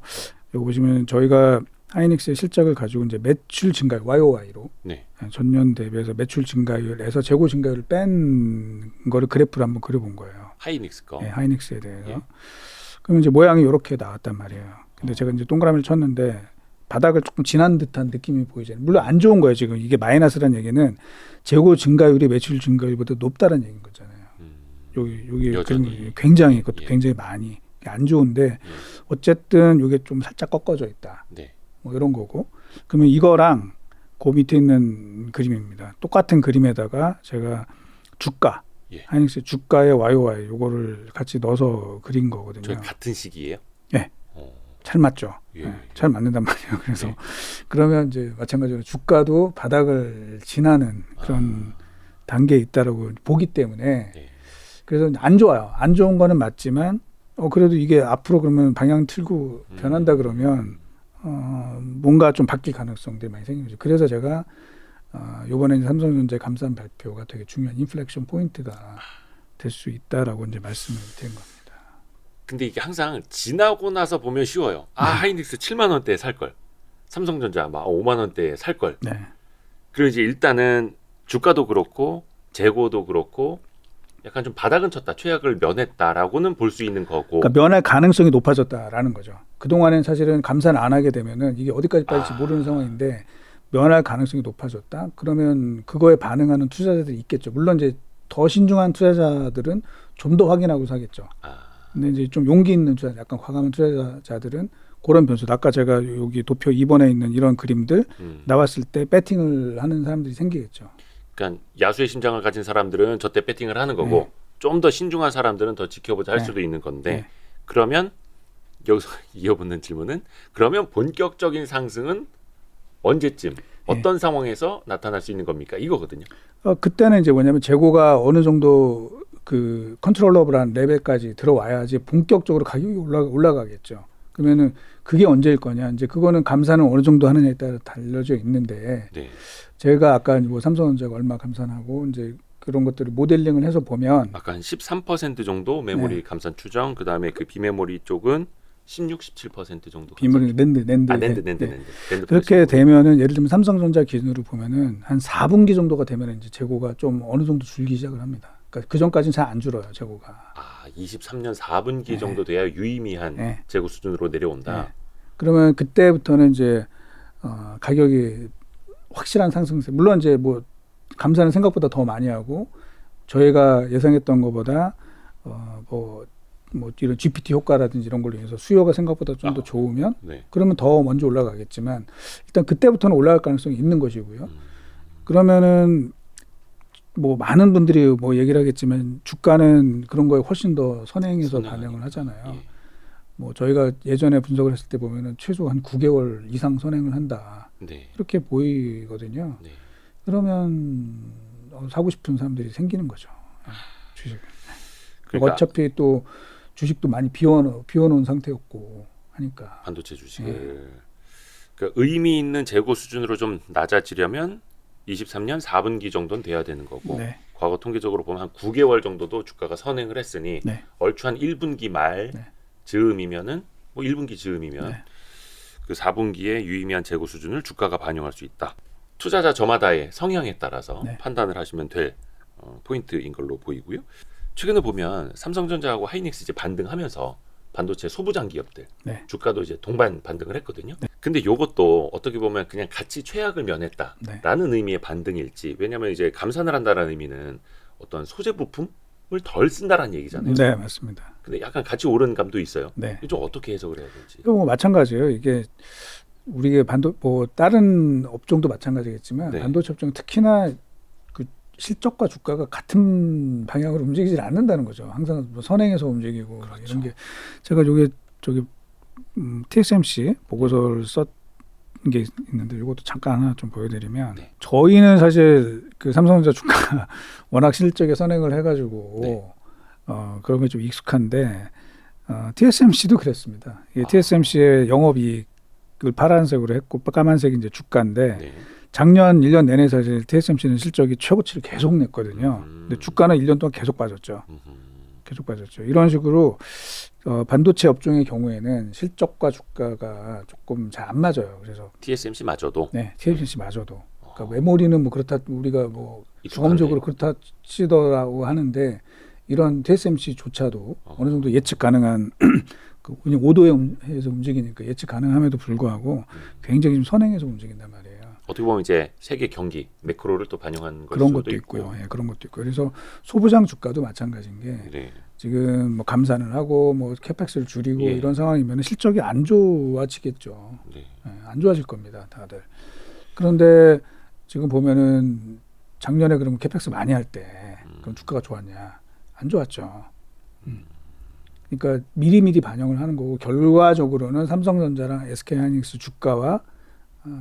여기 보시면 저희가 하이닉스의 실적을 가지고 이제 매출 증가율 YOY로 네. 전년 대비해서 매출 증가율에서 재고 증가율을 뺀 거를 그래프를 한번 그려본 거예요. 하이닉스 거. 네, 하이닉스에 대해서. 예. 그러면 이제 모양이 이렇게 나왔단 말이에요. 근데 제가 이제 동그라미를 쳤는데 바닥을 조금 지난 듯한 느낌이 보이잖아요. 물론 안 좋은 거예요. 지금 이게 마이너스라는 얘기는 재고 증가율이 매출 증가율보다 높다는 얘기인 거잖아요. 여기 여전히. 그림이 굉장히 그것도 예. 굉장히 많이 안 좋은데 어쨌든 이게 좀 살짝 꺾어져 있다. 네. 뭐 이런 거고. 그러면 이거랑 그 밑에 있는 그림입니다. 똑같은 그림에다가 제가 주가 예. 하이닉스 주가의 YOY 요거를 같이 넣어서 그린 거거든요. 저희 같은 시기예요? 예. 어. 잘 맞죠. 예. 네, 잘 맞는단 말이에요. 그래서 네. 그러면 이제 마찬가지로 주가도 바닥을 지나는 그런 단계에 있다라고 보기 때문에 네. 그래서 안 좋아요. 안 좋은 거는 맞지만 그래도 이게 앞으로 그러면 방향 틀고 변한다 그러면 뭔가 좀 바뀔 가능성들이 많이 생긴 거죠. 그래서 제가 이번에 삼성전자 감사한 발표가 되게 중요한 인플렉션 포인트가 될 수 있다라고 이제 말씀을 드린 겁니다. 근데 이게 항상 지나고 나서 보면 쉬워요. 하이닉스 7만 원대에 살 걸. 삼성전자 막 5만 원대에 살 걸. 네. 그리고 이제 일단은 주가도 그렇고 재고도 그렇고 약간 좀 바닥은 쳤다. 최악을 면했다라고는 볼 수 있는 거고. 그러니까 면할 가능성이 높아졌다라는 거죠. 그동안엔 사실은 감사를 안 하게 되면은 이게 어디까지 빠질지 모르는 상황인데 면할 가능성이 높아졌다. 그러면 그거에 반응하는 투자자들이 있겠죠. 물론 이제 더 신중한 투자자들은 좀 더 확인하고 사겠죠. 근데 이제 좀 용기 있는 투자자, 약간 과감한 투자자들은 그런 변수. 아까 제가 여기 도표 2번에 있는 이런 그림들 나왔을 때 배팅을 하는 사람들이 생기겠죠. 그러니까 야수의 심장을 가진 사람들은 저때 배팅을 하는 거고 네. 좀 더 신중한 사람들은 더 지켜보자 할 네. 수도 있는 건데 네. 그러면 여기서 이어붙는 질문은 그러면 본격적인 상승은 언제쯤 어떤 상황에서 나타날 수 있는 겁니까? 이거거든요. 그때는 이제 뭐냐면 재고가 어느 정도 그 컨트롤러블한 레벨까지 들어와야지 본격적으로 가격이 올라가겠죠. 그러면은 그게 언제일 거냐? 이제 그거는 감사는 어느 정도 하느냐에 따라 달려져 있는데 네. 제가 아까 뭐 삼성전자가 얼마 감산하고 이제 그런 것들을 모델링을 해서 보면 아까 한 13% 정도 메모리 네. 감산 추정, 그다음에 그 비메모리 쪽은 16, 17% 정도. 비밀 낸드 낸드 그렇게 플래시 되면은 예를 들면 삼성전자 기준으로 보면은 한 4분기 정도가 되면 이제 재고가 좀 어느 정도 줄기 시작을 합니다. 그러니까 그 전까지는 잘 안 줄어요 재고가. 23년 4분기 네. 정도 돼야 유의미한 네. 재고 수준으로 내려온다. 네. 그러면 그때부터는 이제 가격이 확실한 상승세. 물론 이제 뭐 감사는 생각보다 더 많이 하고 저희가 예상했던 것보다 뭐 이런 GPT 효과라든지 이런 걸로 인해서 수요가 생각보다 좀 더 좋으면 네. 그러면 더 먼저 올라가겠지만 일단 그때부터는 올라갈 가능성이 있는 것이고요. 그러면은 뭐 많은 분들이 뭐 얘기를 하겠지만 주가는 그런 거에 훨씬 더 선행해서 반영을 하잖아요. 예. 뭐 저희가 예전에 분석을 했을 때 보면은 최소 한 9개월 이상 선행을 한다. 네. 이렇게 보이거든요. 네. 그러면 사고 싶은 사람들이 생기는 거죠. 주식. 그러니까 어차피 또 주식도 많이 비워놓은 상태였고 하니까. 반도체 주식을 그러니까 의미 있는 재고 수준으로 좀 낮아지려면 23년 4분기 정도는 돼야 되는 거고 네. 과거 통계적으로 보면 한 9개월 정도도 주가가 선행을 했으니 네. 얼추 한 1분기 말 네. 즈음이면은 뭐 1분기 즈음이면 네. 그 4분기에 유의미한 재고 수준을 주가가 반영할 수 있다. 투자자 저마다의 성향에 따라서 네. 판단을 하시면 될 포인트인 걸로 보이고요. 최근에 보면 삼성전자하고 하이닉스 이제 반등하면서 반도체 소부장 기업들 네. 주가도 이제 동반 반등을 했거든요. 근데 이것도 어떻게 보면 그냥 같이 최악을 면했다라는 의미의 반등일지, 왜냐하면 이제 감산을 한다라는 의미는 어떤 소재 부품을 덜 쓴다라는 얘기잖아요. 네, 맞습니다. 근데 약간 같이 오른 감도 있어요. 네. 좀 어떻게 해석을 해야 될지. 이거 뭐 마찬가지예요. 이게 우리가 뭐 다른 업종도 마찬가지겠지만 네. 반도체 업종 특히나 그 실적과 주가가 같은 방향으로 움직이질 않는다는 거죠. 항상 뭐 선행해서 움직이고 그렇죠. 이런 게 제가 저기 TSMC 보고서를 썼 게 있는데 이것도 잠깐 하나 좀 보여드리면 네. 저희는 사실 그 삼성전자 주가 워낙 실적에 선행을 해가지고 네. 그런 게 좀 익숙한데 TSMC도 그랬습니다. 이게 TSMC의 영업이익을 파란색으로 했고 까만색이 이제 주가인데 네. 작년 1년 내내 사실 TSMC는 실적이 최고치를 계속 냈거든요. 근데 주가는 1년 동안 계속 빠졌죠. 계속 빠졌죠. 이런 식으로 반도체 업종의 경우에는 실적과 주가가 조금 잘 안 맞아요. 그래서 TSMC 마저도. 네, TSMC 마저도. 그러니까 메모리는 뭐 그렇다 우리가 뭐 경험적으로 그렇다 치더라고 하는데 이런 TSMC조차도 어느 정도 예측 가능한 그 그냥 오도에서 움직이니까 예측 가능함에도 불구하고 굉장히 좀 선행해서 움직인단 말이에요. 어떻게 보면 이제 세계 경기 매크로를 또 반영한 그런 수도 것도 있고요. 예, 그런 것도 있고. 그래서 소부장 주가도 마찬가지인 게 네. 지금 뭐 감산을 하고 뭐 캐펙스를 줄이고 예. 이런 상황이면 실적이 안 좋아지겠죠. 네. 예, 안 좋아질 겁니다, 다들. 그런데 지금 보면은 작년에 그러면 캐펙스 많이 할 때 그럼 주가가 좋았냐? 안 좋았죠. 그러니까 미리미리 반영을 하는 거고 결과적으로는 삼성전자랑 SK하이닉스 주가와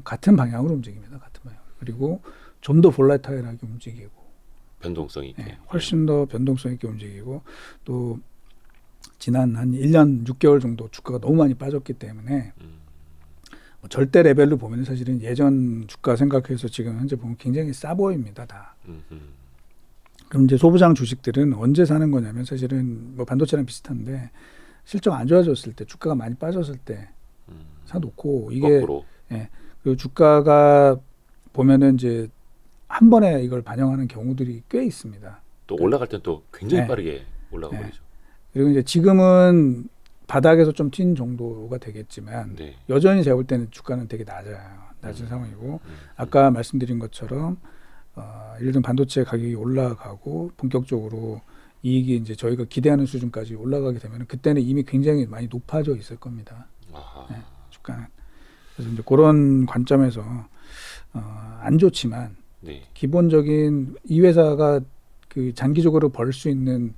같은 방향으로 움직입니다. 같은 방향. 그리고 좀 더 볼라타일하게 움직이고 변동성 있게. 네, 훨씬 더 변동성 있게 움직이고 또 지난 한 1년 6개월 정도 주가가 너무 많이 빠졌기 때문에 뭐 절대 레벨로 보면 사실은 예전 주가 생각해서 지금 현재 보면 굉장히 싸 보입니다. 다. 그럼 이제 소부장 주식들은 언제 사는 거냐면 사실은 뭐 반도체랑 비슷한데 실적 안 좋아졌을 때 주가가 많이 빠졌을 때 사놓고 이게 거꾸로. 예, 그 주가가 보면은 이제 한 번에 이걸 반영하는 경우들이 꽤 있습니다. 또 올라갈 땐 또 굉장히 네. 빠르게 올라가 네. 버리죠. 그리고 이제 지금은 바닥에서 좀 튄 정도가 되겠지만 네. 여전히 제가 볼 때는 주가는 되게 낮은 상황이고 아까 말씀드린 것처럼 예를 들면 반도체 가격이 올라가고 본격적으로 이익이 이제 저희가 기대하는 수준까지 올라가게 되면 그때는 이미 굉장히 많이 높아져 있을 겁니다. 아하. 네, 주가는. 그래서 이제 그런 관점에서 안 좋지만 네. 기본적인 이 회사가 그 장기적으로 벌 수 있는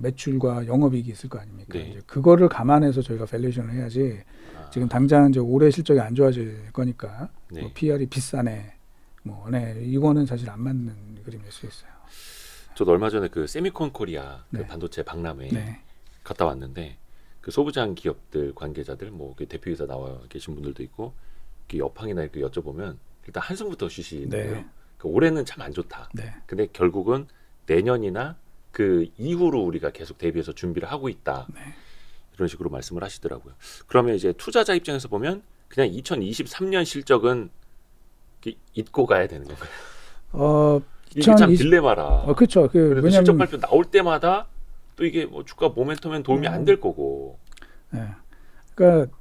매출과 영업이익이 있을 거 아닙니까? 네. 이제 그거를 감안해서 저희가 밸류에이션을 해야지 지금 당장 이제 올해 실적이 안 좋아질 거니까 네. 뭐 PR이 비싸네, 뭐 네, 이거는 사실 안 맞는 그림일 수 있어요. 저도 얼마 전에 그 세미콘 코리아 그 네. 반도체 박람회 네, 갔다 왔는데 그 소부장 기업들 관계자들 뭐 그 대표이사 나와 계신 분들도 있고 그 여팡이나 이렇게 여쭤보면 일단 한숨부터 쉬시는 네. 거예요. 올해는 참 안 좋다. 네. 근데 결국은 내년이나 그 이후로 우리가 계속 대비해서 준비를 하고 있다. 네. 이런 식으로 말씀을 하시더라고요. 그러면 이제 투자자 입장에서 보면 그냥 2023년 실적은 잊고 가야 되는 건가요? 이게 참 2020 딜레마라. 그렇죠. 그래도 실적 발표 나올 때마다 또 이게 뭐 주가 모멘텀엔 도움이 안 될 거고. 네. 그러니까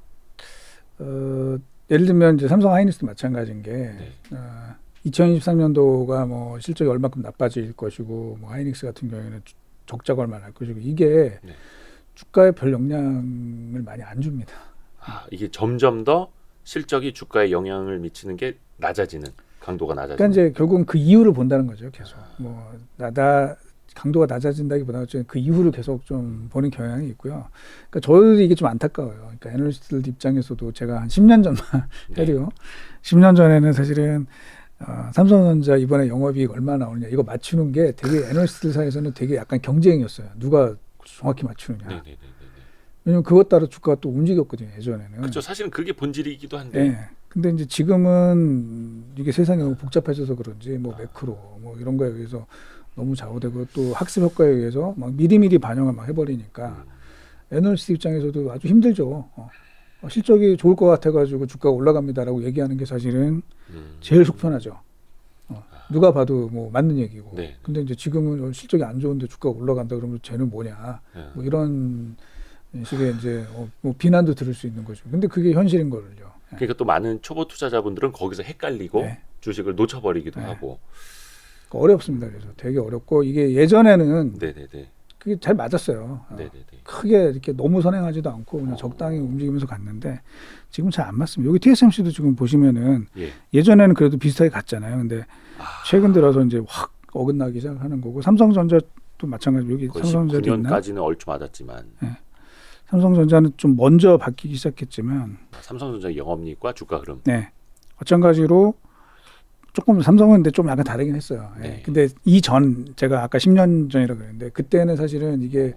예를 들면 이제 삼성 하이닉스도 마찬가지인 게 네. 2023년도가 뭐 실적이 얼마큼 나빠질 것이고 뭐 하이닉스 같은 경우에는 적자가 얼마나 날 것이고 이게 네. 주가에 별 영향을 많이 안 줍니다. 이게 점점 더 실적이 주가에 영향을 미치는 게 낮아지는 강도가 낮아지는. 그러니까 이제 결국은 그 이유를 본다는 거죠. 계속 뭐 강도가 낮아진다기보다는 그 이후를 계속 좀 보는 경향이 있고요. 그러니까 저도 이게 좀 안타까워요. 그러니까 애널리스트들 입장에서도 제가 한 10년 전만 해도요. 10년 전에는 사실은 삼성전자 이번에 영업이익 얼마 나오느냐 이거 맞추는 게 되게 애널리스트들 사이에서는 되게 약간 경쟁이었어요. 누가 정확히 맞추느냐. 네네네. 왜냐면 그것 따라 주가가 또 움직였거든요. 예전에는. 그렇죠. 사실은 그게 본질이기도 한데. 네. 근데 이제 지금은 이게 세상이 너무 복잡해져서 그런지 뭐 매크로 뭐 이런 거에 의해서 너무 좌우되고 또 학습 효과에 의해서 막 미리미리 반영을 막 해버리니까 애널리스트 입장에서도 아주 힘들죠. 실적이 좋을 것 같아가지고 주가가 올라갑니다라고 얘기하는 게 사실은 제일 속편하죠. 누가 봐도 뭐 맞는 얘기고. 네. 근데 이제 지금은 실적이 안 좋은데 주가가 올라간다 그러면 쟤는 뭐냐. 뭐 이런 식의 이제 뭐 비난도 들을 수 있는 거죠. 근데 그게 현실인 거를요. 그러니까 또 많은 초보 투자자분들은 거기서 헷갈리고 네. 주식을 놓쳐버리기도 네. 하고. 어렵습니다. 그래서 되게 어렵고 이게 예전에는 네네네. 그게 잘 맞았어요. 네네네. 크게 이렇게 너무 선행하지도 않고 그냥 적당히 움직이면서 갔는데 지금 잘 안 맞습니다. 여기 TSMC도 지금 보시면은 예전에는 그래도 비슷하게 갔잖아요. 근데 최근 들어서 이제 확 어긋나기 시작하는 거고 삼성전자도 마찬가지. 여기 삼성전자도 있나? 9년까지는 얼추 맞았지만 네. 삼성전자는 좀 먼저 바뀌기 시작했지만 삼성전자 영업이익과 주가 흐름. 네. 마찬가지로 조금 삼성은 근데 좀 약간 다르긴 했어요. 네. 네. 근데 이전 제가 아까 10년 전이라고 그랬는데 그때는 사실은 이게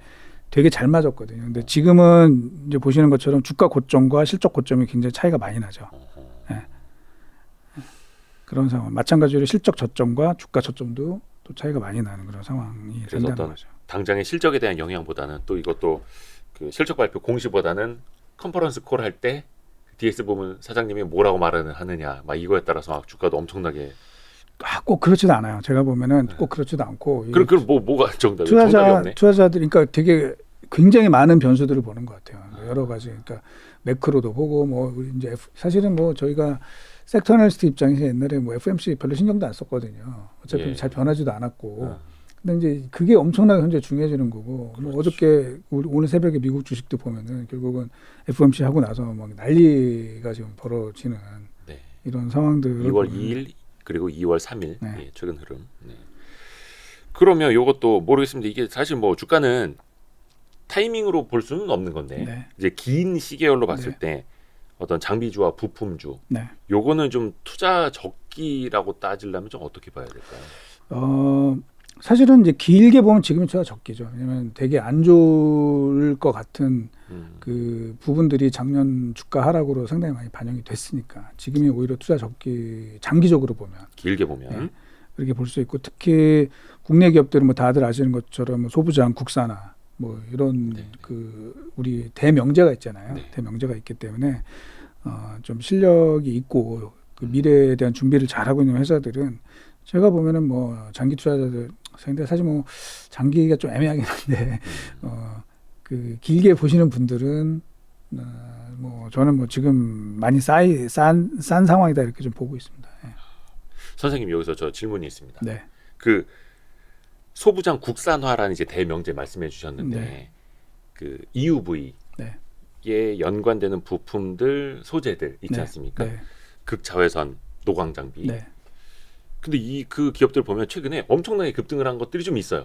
되게 잘 맞았거든요. 근데 지금은 이제 보시는 것처럼 주가 고점과 실적 고점이 굉장히 차이가 많이 나죠. 네. 그런 상황. 마찬가지로 실적 저점과 주가 저점도 또 차이가 많이 나는 그런 상황이 그래서 된다는 어떤 거죠. 당장의 실적에 대한 영향보다는 또 이것도 그 실적 발표 공시보다는 컨퍼런스 콜 할 때 DS 보면 사장님이 뭐라고 말을 하느냐 막 이거에 따라서 막 주가도 엄청나게. 꼭 그렇지도 않아요. 제가 보면은 꼭 그렇지도 않고. 그럼 뭐가 정답이 없네. 투자자들이 그러니까 되게 굉장히 많은 변수들을 보는 것 같아요. 여러 가지. 그러니까 매크로도 보고 뭐 이제 사실은 뭐 저희가 섹터 애널리스트 입장에서 옛날에 뭐 FMC 별로 신경도 안 썼거든요. 어차피 잘 변하지도 않았고. 근데 이제 그게 엄청나게 현재 중요해지는 거고. 그렇죠. 뭐 어저께 오늘 새벽에 미국 주식도 보면은 결국은 FMC 하고 나서 막 난리가 지금 벌어지는 이런 상황들. 2월 2일 그리고 2월 3일 네. 최근 흐름. 네. 그러면 이것도 모르겠습니다. 이게 사실 뭐 주가는 타이밍으로 볼 수는 없는 건데 이제 긴 시계열로 봤을 때 어떤 장비주와 부품주 요거는 좀 투자 적기라고 따지려면 좀 어떻게 봐야 될까요? 사실은 이제 길게 보면 지금이 투자 적기죠. 왜냐면 되게 안 좋을 것 같은 그 부분들이 작년 주가 하락으로 상당히 많이 반영이 됐으니까 지금이 오히려 투자 적기 장기적으로 보면 길게 보면 그렇게 볼 수 있고 특히 국내 기업들은 뭐 다들 아시는 것처럼 뭐 소부장, 국사나 뭐 이런 그 우리 대명제가 있잖아요. 대명제가 있기 때문에 좀 실력이 있고 그 미래에 대한 준비를 잘하고 있는 회사들은 제가 보면은 뭐 장기 투자자들 근데 사실 뭐 장기가 좀 애매하긴 한데 그 길게 보시는 분들은 뭐 저는 뭐 지금 많이 싼 상황이다 이렇게 좀 보고 있습니다. 선생님 여기서 저 질문이 있습니다. 네. 그 소부장 국산화라는 이제 대명제 말씀해 주셨는데 그 EUV에 연관되는 부품들 소재들 있지 않습니까? 극자외선 노광 장비. 근데 그 기업들 보면 최근에 엄청나게 급등을 한 것들이 좀 있어요.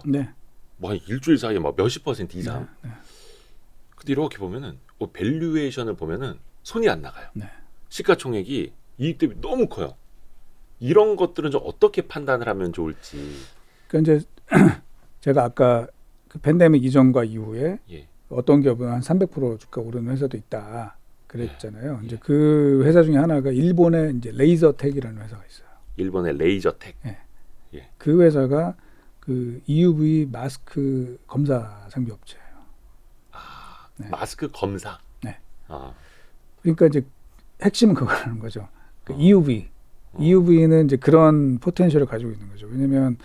뭐 한 일주일 사이에 막 몇십 % 이상. 근데 이렇게 보면은 밸류에이션을 보면은 손이 안 나가요. 시가총액이 이익 대비 너무 커요. 이런 것들은 좀 어떻게 판단을 하면 좋을지. 그러니까 이제 제가 아까 그 팬데믹 이전과 이후에 어떤 기업은 한 300% 주가 오르는 회사도 있다 그랬잖아요. 이제 그 회사 중에 하나가 일본의 이제 레이저텍이라는 회사가 있어요. 일본의 레이저텍. 예. 그 회사가 그 EUV 마스크 검사 장비 업체예요. 네. 마스크 검사. 네. 아, 그러니까 이제 핵심은 그거라는 거죠. 그 어. EUV는 이제 그런 포텐셜을 가지고 있는 거죠. 왜냐면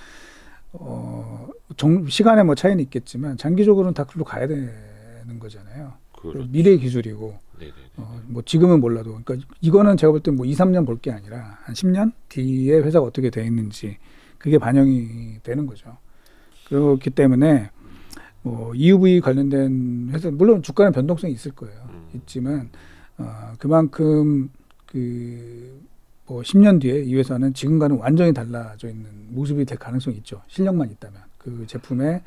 시간에 뭐 차이는 있겠지만 장기적으로는 다 그걸로 가야 되는 거잖아요. 그렇죠. 미래 기술이고 네네. 뭐 지금은 몰라도 그러니까 이거는 제가 볼 때 뭐 2, 3년 볼 게 아니라 한 10년 뒤에 회사가 어떻게 돼 있는지 그게 반영이 되는 거죠. 그렇기 때문에 뭐 EUV 관련된 회사 물론 주가는 변동성이 있을 거예요. 있지만 그만큼 뭐 10년 뒤에 이 회사는 지금과는 완전히 달라져 있는 모습이 될 가능성이 있죠. 실력만 있다면 그 제품의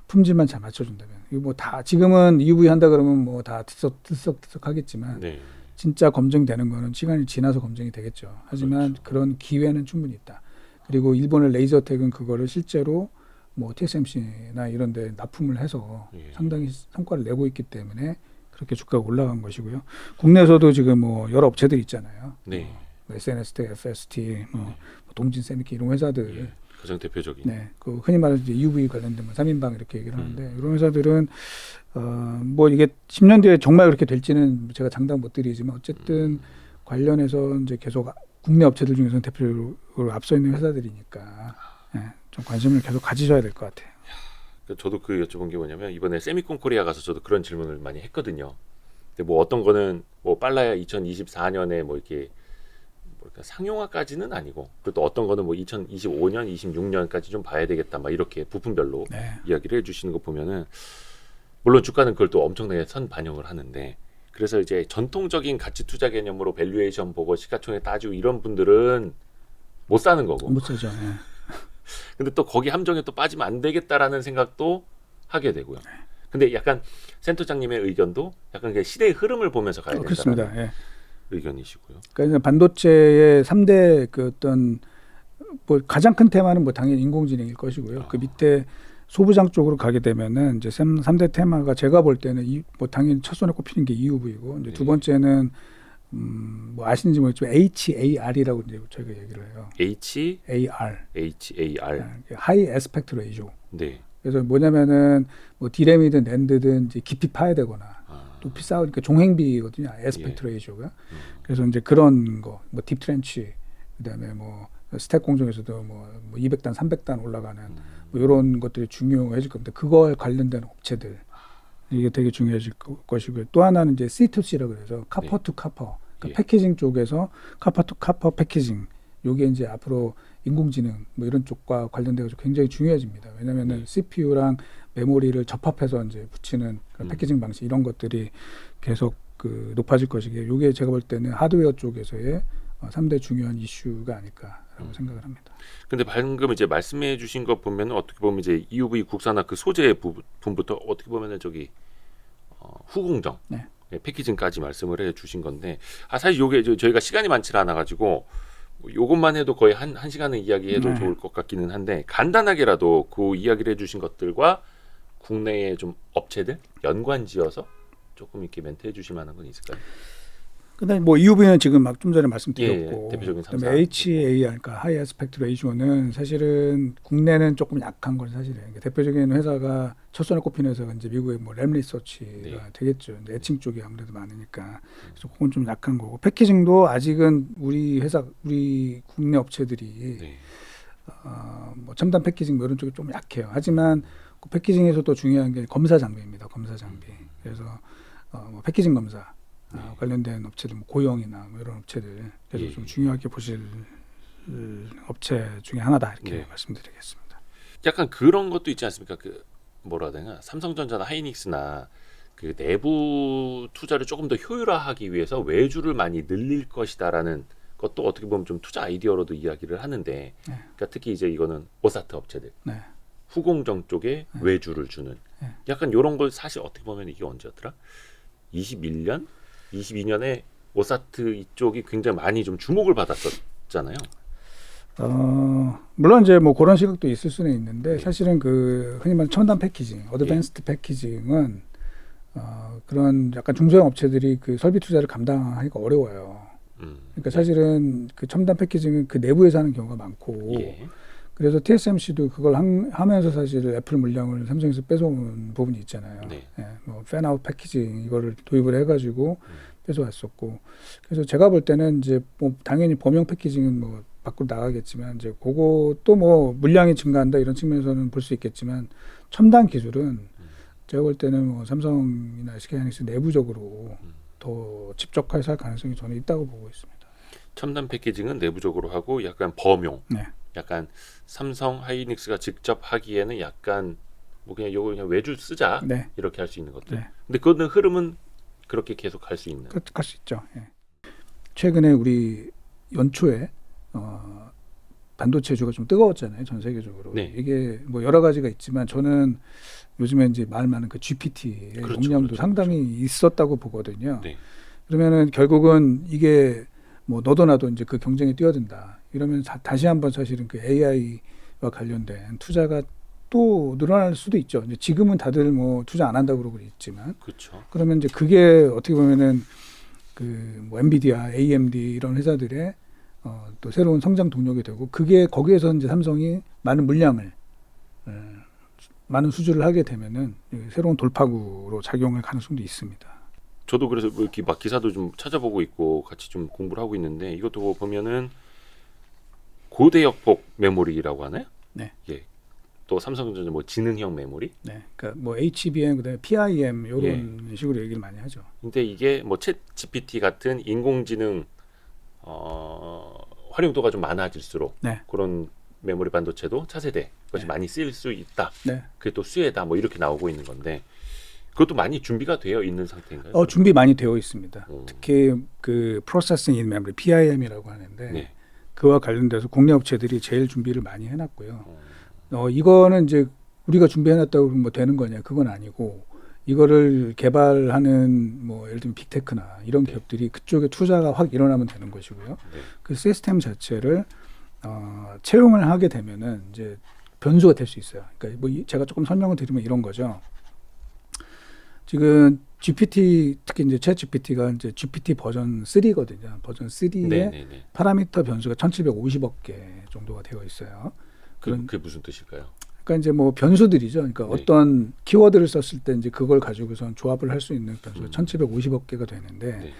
품질만 잘 맞춰준다면 이거 뭐 다 지금은 EUV 한다 그러면 뭐 다 들썩들썩하겠지만 네. 진짜 검증되는 거는 시간이 지나서 검증이 되겠죠. 하지만 그렇죠. 그런 기회는 충분히 있다. 그리고 일본의 레이저텍은 그거를 실제로 뭐 TSMC나 이런 데 납품을 해서 예. 상당히 성과를 내고 있기 때문에 그렇게 주가가 올라간 것이고요. 국내에서도 지금 뭐 여러 업체들이 있잖아요. 네. 뭐 SNST, FST, 뭐 동진 세미키 이런 회사들. 예. 가장 대표적인. 네, 그 흔히 말해서 이제 EUV 관련된 뭐 3인방 이렇게 얘기를 하는데 이런 회사들은 뭐 이게 10년 뒤에 정말 그렇게 될지는 제가 장담 못 드리지만 어쨌든 관련해서 이제 계속 국내 업체들 중에서는 대표로 앞서 있는 회사들이니까 좀 관심을 계속 가지셔야 될 것 같아요. 저도 그 여쭤본 게 뭐냐면 이번에 세미콘 코리아 가서 저도 그런 질문을 많이 했거든요. 근데 뭐 어떤 거는 뭐 빨라야 2024년에 뭐 이렇게 뭐랄까 상용화까지는 아니고 그리고 또 어떤 거는 뭐 2025년, 26년까지 좀 봐야 되겠다 막 이렇게 부품별로 네. 이야기를 해주시는 거 보면은 물론 주가는 그걸 또 엄청나게 선 반영을 하는데 그래서 이제 전통적인 가치 투자 개념으로 밸류에이션 보고 시가총액 따지고 이런 분들은 못 사는 거고. 못 사죠. 네. 근데 또 거기 함정에 또 빠지면 안 되겠다라는 생각도 하게 되고요. 근데 약간 센터장님의 의견도 약간 그 시대의 흐름을 보면서 가야 된다는 그렇습니다. 예. 의견이시고요. 그러니까 반도체의 3대 그 어떤 뭐 가장 큰 테마는 뭐 당연히 인공지능일 것이고요. 그 밑에 소부장 쪽으로 가게 되면은 이제 3대 테마가 제가 볼 때는 뭐 당연히 첫 손에 꼽히는 게 EUV이고 이제 두 번째는 뭐 아시는지 모르겠지만 HAR이라고 이제 저희가 얘기를 해요. HAR. 하이 애스펙트 레이쇼. 네. 그래서 뭐냐면은 뭐 디램이든 낸드든 이제 깊이 파야 되거나 높이 쌓으니까 종횡비거든요. 애스펙트 레이쇼가. 그래서 이제 그런 거, 뭐 딥트렌치, 그다음에 뭐 스택 공정에서도 뭐 200단, 300단 올라가는 뭐 이런 것들이 중요해질 겁니다. 그걸 관련된 업체들 이게 되게 중요해질 것이고요. 또 하나는 이제 C2C라고 그래서 카퍼 투 카퍼, 그러니까 패키징 쪽에서 카퍼 투 카퍼 패키징. 요게 이제 앞으로 인공지능 뭐 이런 쪽과 관련돼서 굉장히 중요해집니다. 왜냐하면은 CPU랑 메모리를 접합해서 이제 붙이는 그런 패키징 방식 이런 것들이 계속 그 높아질 것이기에 요게 제가 볼 때는 하드웨어 쪽에서의 3대 중요한 이슈가 아닐까라고 생각을 합니다. 근데 방금 이제 말씀해 주신 거 보면 어떻게 보면 이제 EUV 국산화 그 소재 부분부터 어떻게 보면은 저기 후공정 네. 패키징까지 말씀을 해 주신 건데 사실 요게 저희가 시간이 많지 않아 가지고 요것만 해도 거의 한 시간은 이야기해도 좋을 것 같기는 한데 간단하게라도 그 이야기를 해주신 것들과 국내의 좀 업체들 연관지어서 조금 이렇게 멘트해 주실 만한 건 있을까요? 그다음에 뭐 EUV는 지금 막 좀 전에 말씀드렸고, 대표적인 그다음에 HAR, 그러니까 하이 애스펙트 레이쇼는 사실은 국내는 조금 약한 건 사실이에요. 그러니까 대표적인 회사가 첫 손에 꼽히는 회사가 이제 미국의 뭐 램 리서치가 되겠죠. 근데 애칭 쪽이 아무래도 많으니까 그래서 그건 좀 약한 거고 패키징도 아직은 우리 국내 업체들이 뭐 첨단 패키징 뭐 이런 쪽이 좀 약해요. 하지만 그 패키징에서 또 중요한 게 검사 장비입니다. 검사 장비. 그래서 뭐 패키징 검사. 관련된 업체들, 뭐 고영이나 뭐 이런 업체들 그래서 좀 중요하게 보실 업체 중에 하나다 이렇게 말씀드리겠습니다. 약간 그런 것도 있지 않습니까? 그 뭐라 해야 되나? 삼성전자나 하이닉스나 그 내부 투자를 조금 더 효율화하기 위해서 외주를 많이 늘릴 것이다라는 것도 어떻게 보면 좀 투자 아이디어로도 이야기를 하는데, 그러니까 특히 이제 이거는 오사트 업체들, 후공정 쪽에 외주를 주는 약간 이런 걸 사실 어떻게 보면 이게 언제였더라? 21년? 22년에 오사트 이쪽이 굉장히 많이 좀 주목을 받았었잖아요. 물론 이제 뭐 그런 시각도 있을 수는 있는데 사실은 그 흔히 말하는 첨단 패키징, 어드밴스드 패키징은 그런 약간 중소형 업체들이 그 설비 투자를 감당하기가 어려워요. 그러니까 사실은 그 첨단 패키징은 그 내부에서 하는 경우가 많고 그래서 TSMC도 그걸 하면서 사실 애플 물량을 삼성에서 뺏어온 부분이 있잖아요. 네. 예, 뭐 팬아웃 패키징 이거를 도입을 해가지고 뺏어왔었고, 그래서 제가 볼 때는 이제 뭐 당연히 범용 패키징은 뭐 밖으로 나가겠지만 이제 그것도 뭐 물량이 증가한다 이런 측면에서는 볼 수 있겠지만 첨단 기술은 제가 볼 때는 뭐 삼성이나 SK하이닉스 내부적으로 더 집적해서 할 가능성이 저는 있다고 보고 있습니다. 첨단 패키징은 내부적으로 하고 약간 범용, 네. 약간 삼성 하이닉스가 직접 하기에는 약간 뭐 그냥 이거 그냥 외주 쓰자 네. 이렇게 할 수 있는 것들. 네. 근데 그거는 흐름은 그렇게 계속 갈 수 있는. 할 수 있죠. 예. 최근에 우리 연초에 반도체주가 좀 뜨거웠잖아요, 전 세계적으로. 네. 이게 뭐 여러 가지가 있지만 저는 요즘에 이제 말 많은 그 GPT의 그렇죠, 용량도 그렇죠, 상당히 있었다고 보거든요. 네. 그러면은 결국은 이게 뭐 너도 나도 이제 그 경쟁에 뛰어든다. 이러면 다시 한번 사실은 그 AI와 관련된 투자가 또 늘어날 수도 있죠. 이제 지금은 다들 뭐 투자 안 한다고 그러고 있지만, 그렇죠. 그러면 이제 그게 어떻게 보면은 그 뭐 엔비디아, AMD 이런 회사들의 또 새로운 성장 동력이 되고, 그게 거기에서 이제 삼성이 많은 물량을 많은 수주를 하게 되면은 새로운 돌파구로 작용할 가능성도 있습니다. 저도 그래서 뭐 이렇게 막 기사도 좀 찾아보고 있고 같이 좀 공부를 하고 있는데 이것도 보면은 고대역폭 메모리라고 하나요? 네. 예. 또 삼성전자 뭐 지능형 메모리? 네, 그러니까 뭐 HBM 그다음에 PIM 이런 식으로 얘기를 많이 하죠. 근데 이게 뭐 챗 GPT 같은 인공지능 활용도가 좀 많아질수록 네. 그런 메모리 반도체도 차세대 것이 네. 많이 쓰일 수 있다. 네. 그게 또 수혜다. 뭐 이렇게 나오고 있는 건데 그것도 많이 준비가 되어 있는 상태인가요? 준비 많이 되어 있습니다. 오. 특히 그 Processing in Memory (PIM이라고 하는데 네. 그와 관련돼서 국내 업체들이 제일 준비를 많이 해놨고요. 이거는 이제 우리가 준비해놨다고 그러면 뭐 되는 거냐? 그건 아니고, 이거를 개발하는 뭐 예를 들면 빅테크나 이런 기업들이 그쪽에 투자가 확 일어나면 되는 것이고요. 네. 그 시스템 자체를 채용을 하게 되면은 이제 변수가 될 수 있어요. 그러니까 뭐 제가 조금 설명을 드리면 이런 거죠. 지금 GPT, 특히 이제 챗 GPT가 이제 GPT 버전 3거든요. 버전 3에 네네네. 파라미터 변수가 1750억 개 정도가 되어 있어요. 그게 무슨 뜻일까요? 그러니까 이제 뭐 변수들이죠. 그러니까 네. 어떤 키워드를 썼을 때 이제 그걸 가지고선 조합을 할 수 있는 변수가 1750억 개가 되는데, 네.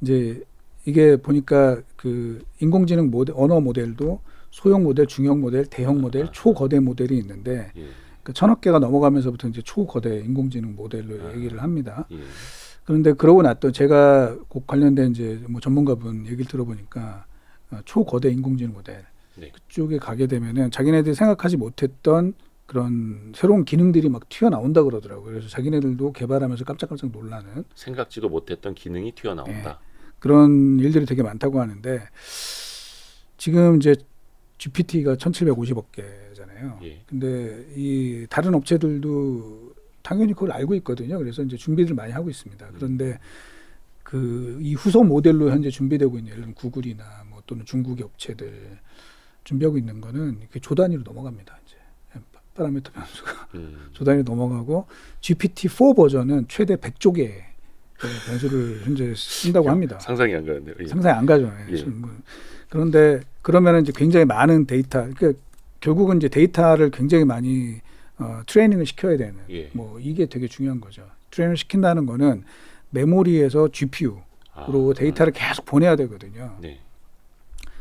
이제 이게 보니까 그 인공지능 모델, 언어 모델도 소형 모델, 중형 모델, 대형 모델, 초거대 모델이 있는데, 예. 그 1000억 개가 넘어가면서부터 이제 초거대 인공지능 모델로 얘기를 합니다. 예. 그런데 그러고 났던 제가 꼭 관련된 이제 뭐 전문가분 얘기를 들어보니까 초거대 인공지능 모델 네. 그쪽에 가게 되면은 자기네들이 생각하지 못했던 그런 새로운 기능들이 막 튀어나온다 그러더라고요. 그래서 자기네들도 개발하면서 깜짝깜짝 놀라는 생각지도 못했던 기능이 튀어나온다. 그런 일들이 되게 많다고 하는데, 지금 이제 GPT가 1750억 개잖아요. 예. 근데 이 다른 업체들도 당연히 그걸 알고 있거든요. 그래서 이제 준비를 많이 하고 있습니다. 그런데 그 이 후속 모델로 현재 준비되고 있는 예를 들면 구글이나 뭐 또는 중국의 업체들 준비하고 있는 거는 이렇게 조 단위로 넘어갑니다. 이제 파라미터 변수가 조 단위로 넘어가고, GPT-4 버전은 최대 100조 개의 변수를 현재 쓴다고 합니다. 상상이 안 가는데요. 예. 상상이 안 가죠. 예. 그런데 그러면은 이제 굉장히 많은 데이터, 그러니까 결국은 이제 데이터를 굉장히 많이 트레이닝을 시켜야 되는, 예. 뭐 이게 되게 중요한 거죠. 트레이닝을 시킨다는 거는 메모리에서 GPU로 데이터를 계속 보내야 되거든요. 네.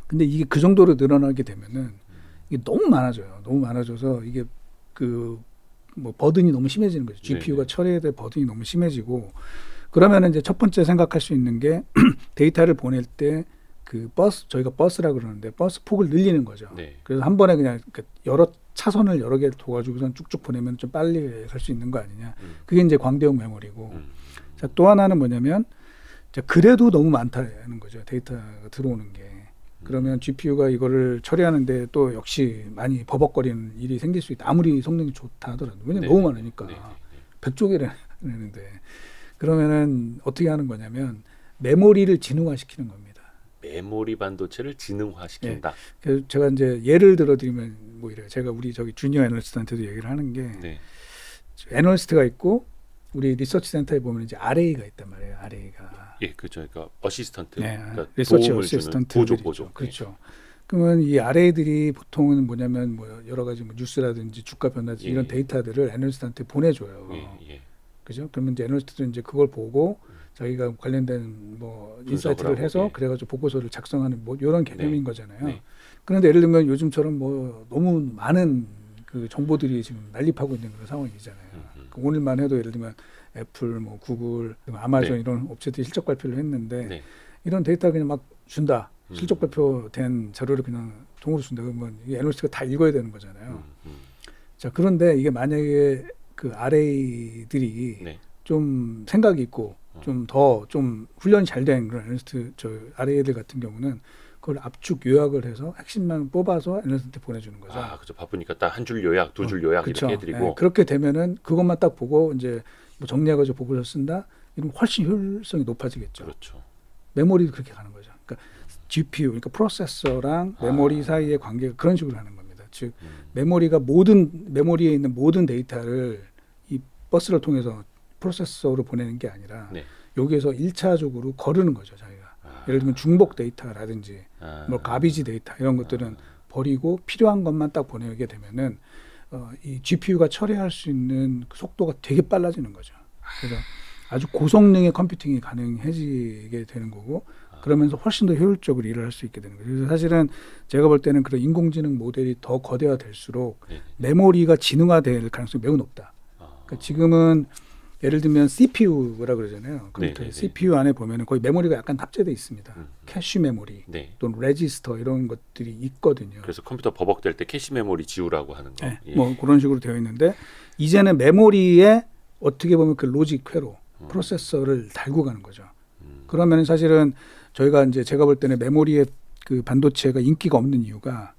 근데 이게 그 정도로 늘어나게 되면은 이게 너무 많아져요. 너무 많아져서 이게 그 뭐 버든이 너무 심해지는 거죠. GPU가 네네. 처리해야 될 버든이 너무 심해지고, 그러면은 이제 첫 번째 생각할 수 있는 게 데이터를 보낼 때 그 저희가 버스라고 그러는데 버스 폭을 늘리는 거죠. 네. 그래서 한 번에 그냥 여러 차선을 여러 개를 둬가지고선 쭉쭉 보내면 좀 빨리 갈 수 있는 거 아니냐. 그게 이제 광대형 메모리고. 자, 또 하나는 뭐냐면, 자, 그래도 너무 많다는 거죠. 데이터가 들어오는 게. 그러면 GPU가 이거를 처리하는데 또 역시 많이 버벅거리는 일이 생길 수 있다. 아무리 성능이 좋다 하더라도. 왜냐면 네. 너무 많으니까. 네. 100조 개라는데. 그러면은 어떻게 하는 거냐면 메모리를 진화시키는 겁니다. 메모리 반도체를 지능화시킨다. 그래서 제가 이제 예를 들어드리면 뭐 이래요. 제가 우리 저기 주니어 애널리스트한테도 얘기를 하는 게, 네. 애널리스트가 있고 우리 리서치 센터에 보면 이제 RA가 있단 말이에요. RA가. 예, 그렇죠. 그러니까 어시스턴트, 네, 그러니까 리서치 도움을 어시스턴트 주는 보조. 그렇죠. 그러면 이 RA들이 보통은 뭐냐면 뭐 여러 가지 뭐 뉴스라든지 주가 변화지 예, 이런 예. 데이터들을 애널리스트한테 보내줘요. 예. 그죠? 그러면 이제 애널리스트들은 이제 그걸 보고 자기가 관련된 뭐 분석을 인사이트를 하고, 해서 예. 그래가지고 보고서를 작성하는 뭐 이런 개념인 네. 거잖아요. 네. 그런데 예를 들면 요즘처럼 뭐 너무 많은 그 정보들이 지금 난립하고 있는 그런 상황이잖아요. 그 오늘만 해도 예를 들면 애플, 뭐 구글, 아마존 네. 이런 업체들이 실적 발표를 했는데 네. 이런 데이터 그냥 막 준다. 실적 발표된 자료를 그냥 통으로 준다. 그러면 이 애널리스트가 다 읽어야 되는 거잖아요. 자, 그런데 이게 만약에 그 RA들이 네. 좀 생각이 있고 좀 더 좀 훈련이 잘 된 그런 애널리스트 저 RA들 같은 경우는 그걸 압축 요약을 해서 핵심만 뽑아서 애널리스트한테 보내주는 거죠. 아, 그죠. 바쁘니까 딱 한 줄 요약, 두 줄 요약 그쵸. 이렇게 해드리고. 예, 그렇게 되면은 그것만 딱 보고 이제 뭐 정리해가지고 보고서 쓴다. 이러면 훨씬 효율성이 높아지겠죠. 그렇죠. 메모리도 그렇게 가는 거죠. 그러니까 GPU, 그러니까 프로세서랑 메모리 사이의 관계가 그런 식으로 하는 겁니다. 즉 메모리가 메모리에 있는 모든 데이터를 이 버스를 통해서 프로세서로 보내는 게 아니라 네. 여기에서 1차적으로 거르는 거죠, 자기가. 예를 들면 중복 데이터라든지 뭐 가비지 데이터 이런 것들은 버리고 필요한 것만 딱 보내게 되면은 이 GPU가 처리할 수 있는 그 속도가 되게 빨라지는 거죠. 그래서 아주 고성능의 컴퓨팅이 가능해지게 되는 거고 그러면서 훨씬 더 효율적으로 일을 할 수 있게 되는 거죠. 그래서 사실은 제가 볼 때는 그런 인공지능 모델이 더 거대화될수록 네. 메모리가 지능화될 가능성이 매우 높다. 그러니까 지금은 예를 들면 CPU라 그러잖아요. 컴퓨터에 네. CPU 안에 보면은 거의 메모리가 약간 탑재돼 있습니다. 캐시 메모리 네. 또는 레지스터 이런 것들이 있거든요. 그래서 컴퓨터 버벅될 때 캐시 메모리 지우라고 하는 거. 네, 예. 뭐 그런 식으로 되어 있는데 이제는 메모리에 어떻게 보면 그 로직 회로 프로세서를 달고 가는 거죠. 그러면 사실은 저희가 이제 제가 볼 때는 메모리의 그 반도체가 인기가 없는 이유가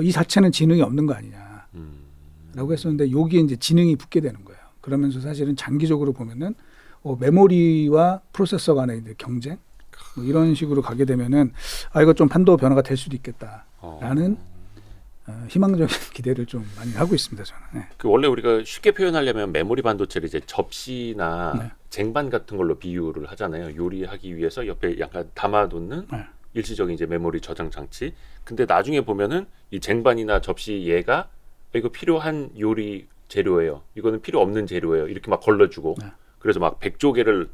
이 자체는 지능이 없는 거 아니냐라고 했었는데 여기에 이제 지능이 붙게 되는 거예요. 그러면서 사실은 장기적으로 보면은 메모리와 프로세서 간의 이제 경쟁 뭐 이런 식으로 가게 되면은 이거 좀 판도 변화가 될 수도 있겠다라는 희망적인 기대를 좀 많이 하고 있습니다, 저는. 네. 그 원래 우리가 쉽게 표현하려면 메모리 반도체를 이제 접시나 네. 쟁반 같은 걸로 비유를 하잖아요. 요리하기 위해서 옆에 약간 담아놓는 네. 일시적인 이제 메모리 저장 장치. 근데 나중에 보면은 이 쟁반이나 접시 얘가 이거 필요한 요리 재료예요. 이거는 필요 없는 재료예요. 이렇게 막 걸러주고. 네. 그래서 막 100조개를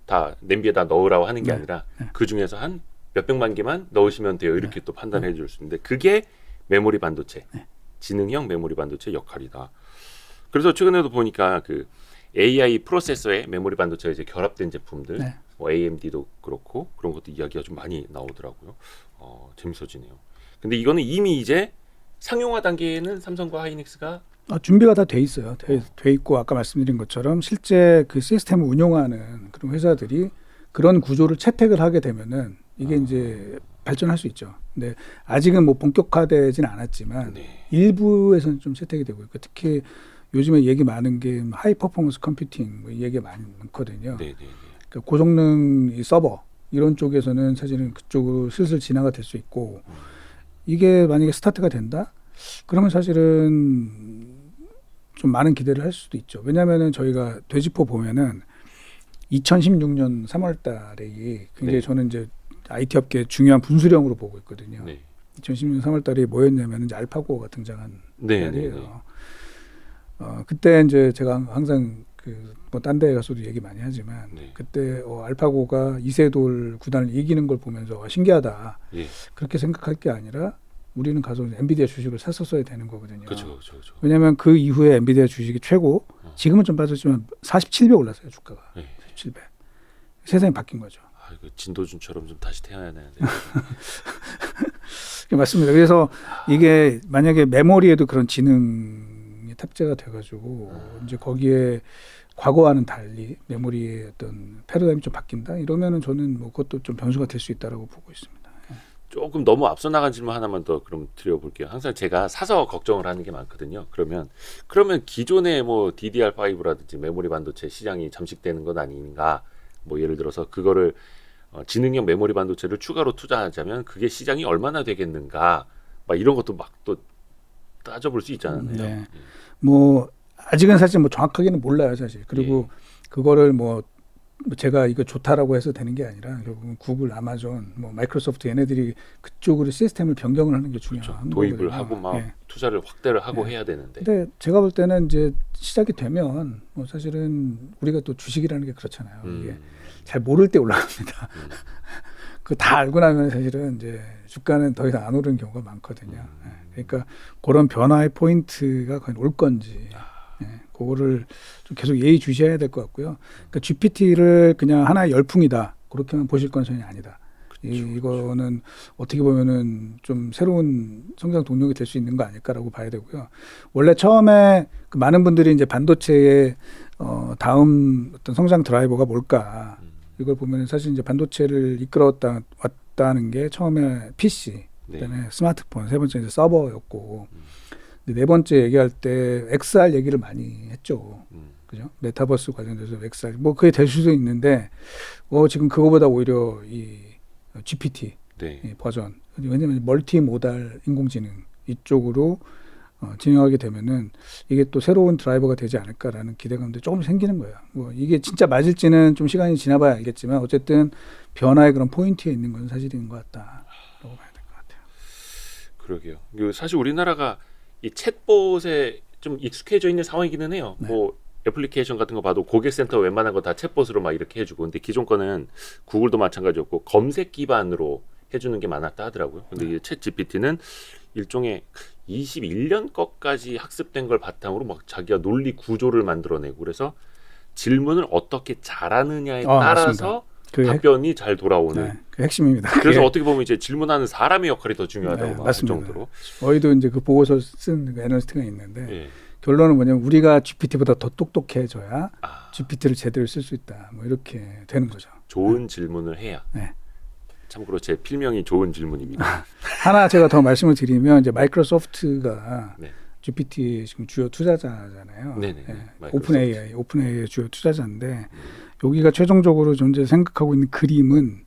다 냄비에다 넣으라고 하는 게 네. 아니라 네. 그 중에서 한 몇백만 개만 넣으시면 돼요. 이렇게 또 판단해 줄 수 있는데 그게 메모리 반도체, 지능형 메모리 반도체 역할이다. 그래서 최근에도 보니까 그 AI 프로세서에 메모리 반도체가 이제 결합된 제품들, 네. 뭐 AMD도 그렇고 그런 것도 이야기가 좀 많이 나오더라고요. 재밌어지네요. 근데 이거는 이미 이제 상용화 단계에는 삼성과 하이닉스가 준비가 다 돼 있어요. 돼 있고 아까 말씀드린 것처럼 실제 그 시스템을 운영하는 그런 회사들이 그런 구조를 채택을 하게 되면은 이게 이제 발전할 수 있죠. 근데 아직은 뭐 본격화되지는 않았지만 네. 일부에서는 좀 채택이 되고 있고 특히 요즘에 얘기 많은 게 하이 퍼포먼스 컴퓨팅 뭐 얘기가 많거든요. 네. 그러니까 고성능 이 서버 이런 쪽에서는 사실은 그쪽으로 슬슬 진화가 될 수 있고 이게 만약에 스타트가 된다? 그러면 사실은 좀 많은 기대를 할 수도 있죠. 왜냐하면은 저희가 되짚어 보면은 2016년 3월달에 굉장히 네. 저는 이제 IT 업계 중요한 분수령으로 보고 있거든요. 네. 2016년 3월달에 뭐였냐면 이제 알파고가 등장한 네. 날이에요. 그때 이제 제가 항상 그 뭐 딴 데 가서도 얘기 많이 하지만 네. 그때 알파고가 이세돌 구단을 이기는 걸 보면서 신기하다 예. 그렇게 생각할 게 아니라 우리는 가서 엔비디아 주식을 샀었어야 되는 거거든요. 그렇죠. 왜냐하면 그 이후에 엔비디아 주식이 최고 지금은 좀 빠졌지만 47배 올랐어요 주가가. 네. 47배. 세상이 바뀐 거죠. 그 진도준처럼 좀 다시 태어나야 되는데. 맞습니다. 그래서 이게 만약에 메모리에도 그런 지능이 탑재가 돼가지고 이제 거기에 과거와는 달리 메모리의 어떤 패러다임이 좀 바뀐다 이러면은 저는 뭐 그것도 좀 변수가 될 수 있다라고 보고 있습니다. 조금 너무 앞서 나간 질문 하나만 더 그럼 드려볼게요. 항상 제가 사서 걱정을 하는 게 많거든요. 그러면 기존의 뭐 DDR5라든지 메모리 반도체 시장이 잠식되는 건 아닌가? 뭐 예를 들어서 그거를 지능형 메모리 반도체를 추가로 투자하자면 그게 시장이 얼마나 되겠는가? 막 이런 것도 막 또 따져볼 수 있잖아요. 네. 뭐 아직은 사실 뭐 정확하게는 몰라요, 사실. 그리고 그거를 뭐 제가 이거 좋다라고 해서 되는 게 아니라 결국은 구글, 아마존, 뭐 마이크로소프트 얘네들이 그쪽으로 시스템을 변경을 하는 게 중요한 도입을 거거든요. 하고 막 예. 투자를 확대를 하고 해야 되는데. 근데 제가 볼 때는 이제 시작이 되면 뭐 사실은 우리가 또 주식이라는 게 그렇잖아요. 이게 잘 모를 때 올라갑니다. 그 다 알고 나면 사실은 이제 주가는 더 이상 안 오르는 경우가 많거든요. 예. 그러니까 그런 변화의 포인트가 과연 올 건지, 예. 그거를 좀 계속 예의주시해야 될 것 같고요. 그러니까 GPT를 그냥 하나의 열풍이다, 그렇게만 보실 건 전혀 아니다. 이거는 어떻게 보면은 좀 새로운 성장 동력이 될 수 있는 거 아닐까라고 봐야 되고요. 원래 처음에 그 많은 분들이 이제 반도체의 다음 어떤 성장 드라이버가 뭘까, 이걸 보면 사실 이제 반도체를 왔다는 게 처음에 PC, 그다음에 스마트폰, 세 번째 이제 서버였고, 근데 네 번째 얘기할 때 XR 얘기를 많이 했죠. 그죠? 메타버스 관련돼서 XR 뭐 그게 될 수도 있는데, 지금 그거보다 오히려 이 GPT 이 버전, 왜냐하면 멀티 모달 인공지능 이쪽으로 진행하게 되면은 이게 또 새로운 드라이버가 되지 않을까라는 기대감도 조금 생기는 거예요. 뭐 이게 진짜 맞을지는 좀 시간이 지나봐야 알겠지만 어쨌든 변화의 그런 포인트에 있는 건 사실인 것 같다라고 봐야 될 것 같아요. 그러게요. 사실 우리나라가 이 챗봇에 좀 익숙해져 있는 상황이기는 해요. 네. 뭐 애플리케이션 같은 거 봐도 고객센터 웬만한 거 다 챗봇으로 막 이렇게 해주고, 근데 기존 거는 구글도 마찬가지였고 검색 기반으로 해주는 게 많았다 하더라고요. 근데 이 챗 GPT는 일종의 21년 것까지 학습된 걸 바탕으로 막 자기가 논리 구조를 만들어내고, 그래서 질문을 어떻게 잘하느냐에 따라서 그 답변이 잘 돌아오는. 네, 그 핵심입니다. 그래서 그게. 어떻게 보면 이제 질문하는 사람의 역할이 더 중요하다고 네, 할 맞습니다. 정도로. 저희도 이제 그 보고서 쓴 그 애널리스트가 있는데 예. 결론은 뭐냐면 우리가 GPT보다 더 똑똑해져야 GPT를 제대로 쓸 수 있다. 뭐 이렇게 되는 거죠. 좋은 질문을 해야. 네. 참고로 제 필명이 좋은 질문입니다. 하나 제가 더 말씀을 드리면 이제 마이크로소프트가 네. GPT 지금 주요 투자자잖아요. 네네. 예, 오픈AI의 주요 투자자인데 여기가 최종적으로 현재 생각하고 있는 그림은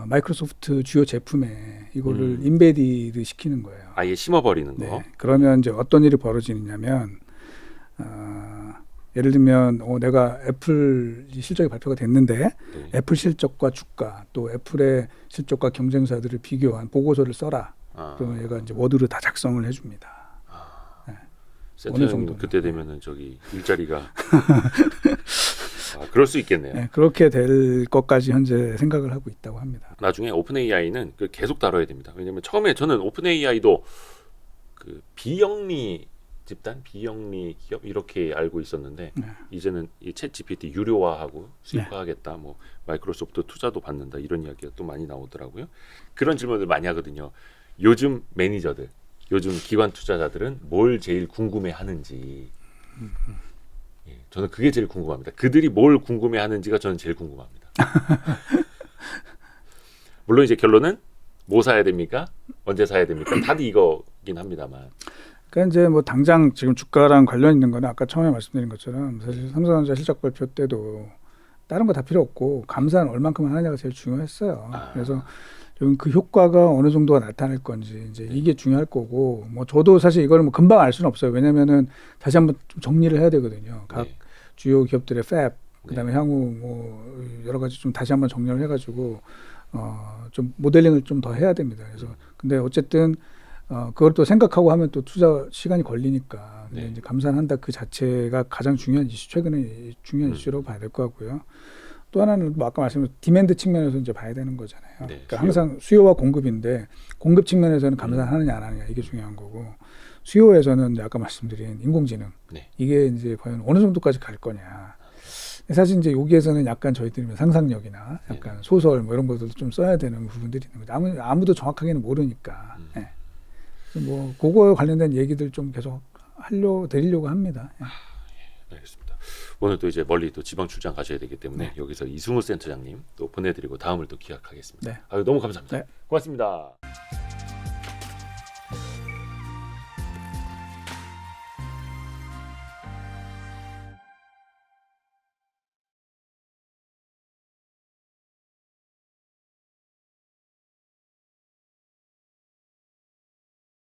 마이크로소프트 주요 제품에 이거를 인베디드 시키는 거예요. 아예 심어버리는 거. 네. 그러면 이제 어떤 일이 벌어지느냐면 예를 들면 내가 애플 실적이 발표가 됐는데 애플 실적과 주가 또 애플의 실적과 경쟁사들을 비교한 보고서를 써라. 그러면 얘가 이제 워드로 다 작성을 해줍니다. 센터 형님 그때 되면은 저기 일자리가 그럴 수 있겠네요. 네, 그렇게 될 것까지 현재 생각을 하고 있다고 합니다. 나중에 오픈AI는 계속 다뤄야 됩니다. 왜냐하면 처음에 저는 오픈AI도 그 비영리 집단, 비영리 기업 이렇게 알고 있었는데 이제는 이 챗 GPT 유료화하고 수익화하겠다. 뭐 마이크로소프트 투자도 받는다 이런 이야기가 또 많이 나오더라고요. 그런 질문을 많이 하거든요. 요즘 매니저들, 요즘 기관 투자자들은 뭘 제일 궁금해하는지. 예, 저는 그게 제일 궁금합니다. 그들이 뭘 궁금해하는지가 저는 제일 궁금합니다. 물론 이제 결론은 뭐 사야 됩니까? 언제 사야 됩니까? 다들 이거긴 합니다만. 그러니까 이제 뭐 당장 지금 주가랑 관련 있는 거는 아까 처음에 말씀드린 것처럼 사실 삼성전자 실적 발표 때도 다른 거 다 필요 없고 감사는 얼만큼 하느냐가 제일 중요했어요. 그래서 좀 그 효과가 어느 정도가 나타날 건지 이제 이게 중요할 거고, 뭐 저도 사실 이걸 뭐 금방 알 수는 없어요. 왜냐면은 다시 한번 좀 정리를 해야 되거든요. 각 주요 기업들의 팹, 그다음에 향후 뭐 여러 가지 좀 다시 한번 정리를 해가지고 좀 모델링을 좀 더 해야 됩니다. 그래서 근데 어쨌든 그걸 또 생각하고 하면 또 투자 시간이 걸리니까. 근데 이제 감산한다 그 자체가 가장 중요한 이슈, 최근에 중요한 이슈라고 봐야 될 것 같고요. 또 하나는 뭐 아까 말씀드린 디맨드 측면에서 이제 봐야 되는 거잖아요. 그러니까 항상 수요와 공급인데 공급 측면에서는 감산하느냐 안 하느냐 이게 중요한 거고, 수요에서는 이제 아까 말씀드린 인공지능 이게 이제 과연 어느 정도까지 갈 거냐. 사실 이제 여기에서는 약간 저희들이 상상력이나 약간 소설 뭐 이런 것들도 좀 써야 되는 부분들이 있는 거죠. 아무도 정확하게는 모르니까. 뭐 그거에 관련된 얘기들 좀 계속 드리려고 합니다. 알겠습니다. 오늘 또 이제 멀리 또 지방 출장 가셔야 되기 때문에 여기서 이승우 센터장님 또 보내드리고 다음을 또 기약하겠습니다. 아유, 너무 감사합니다. 고맙습니다.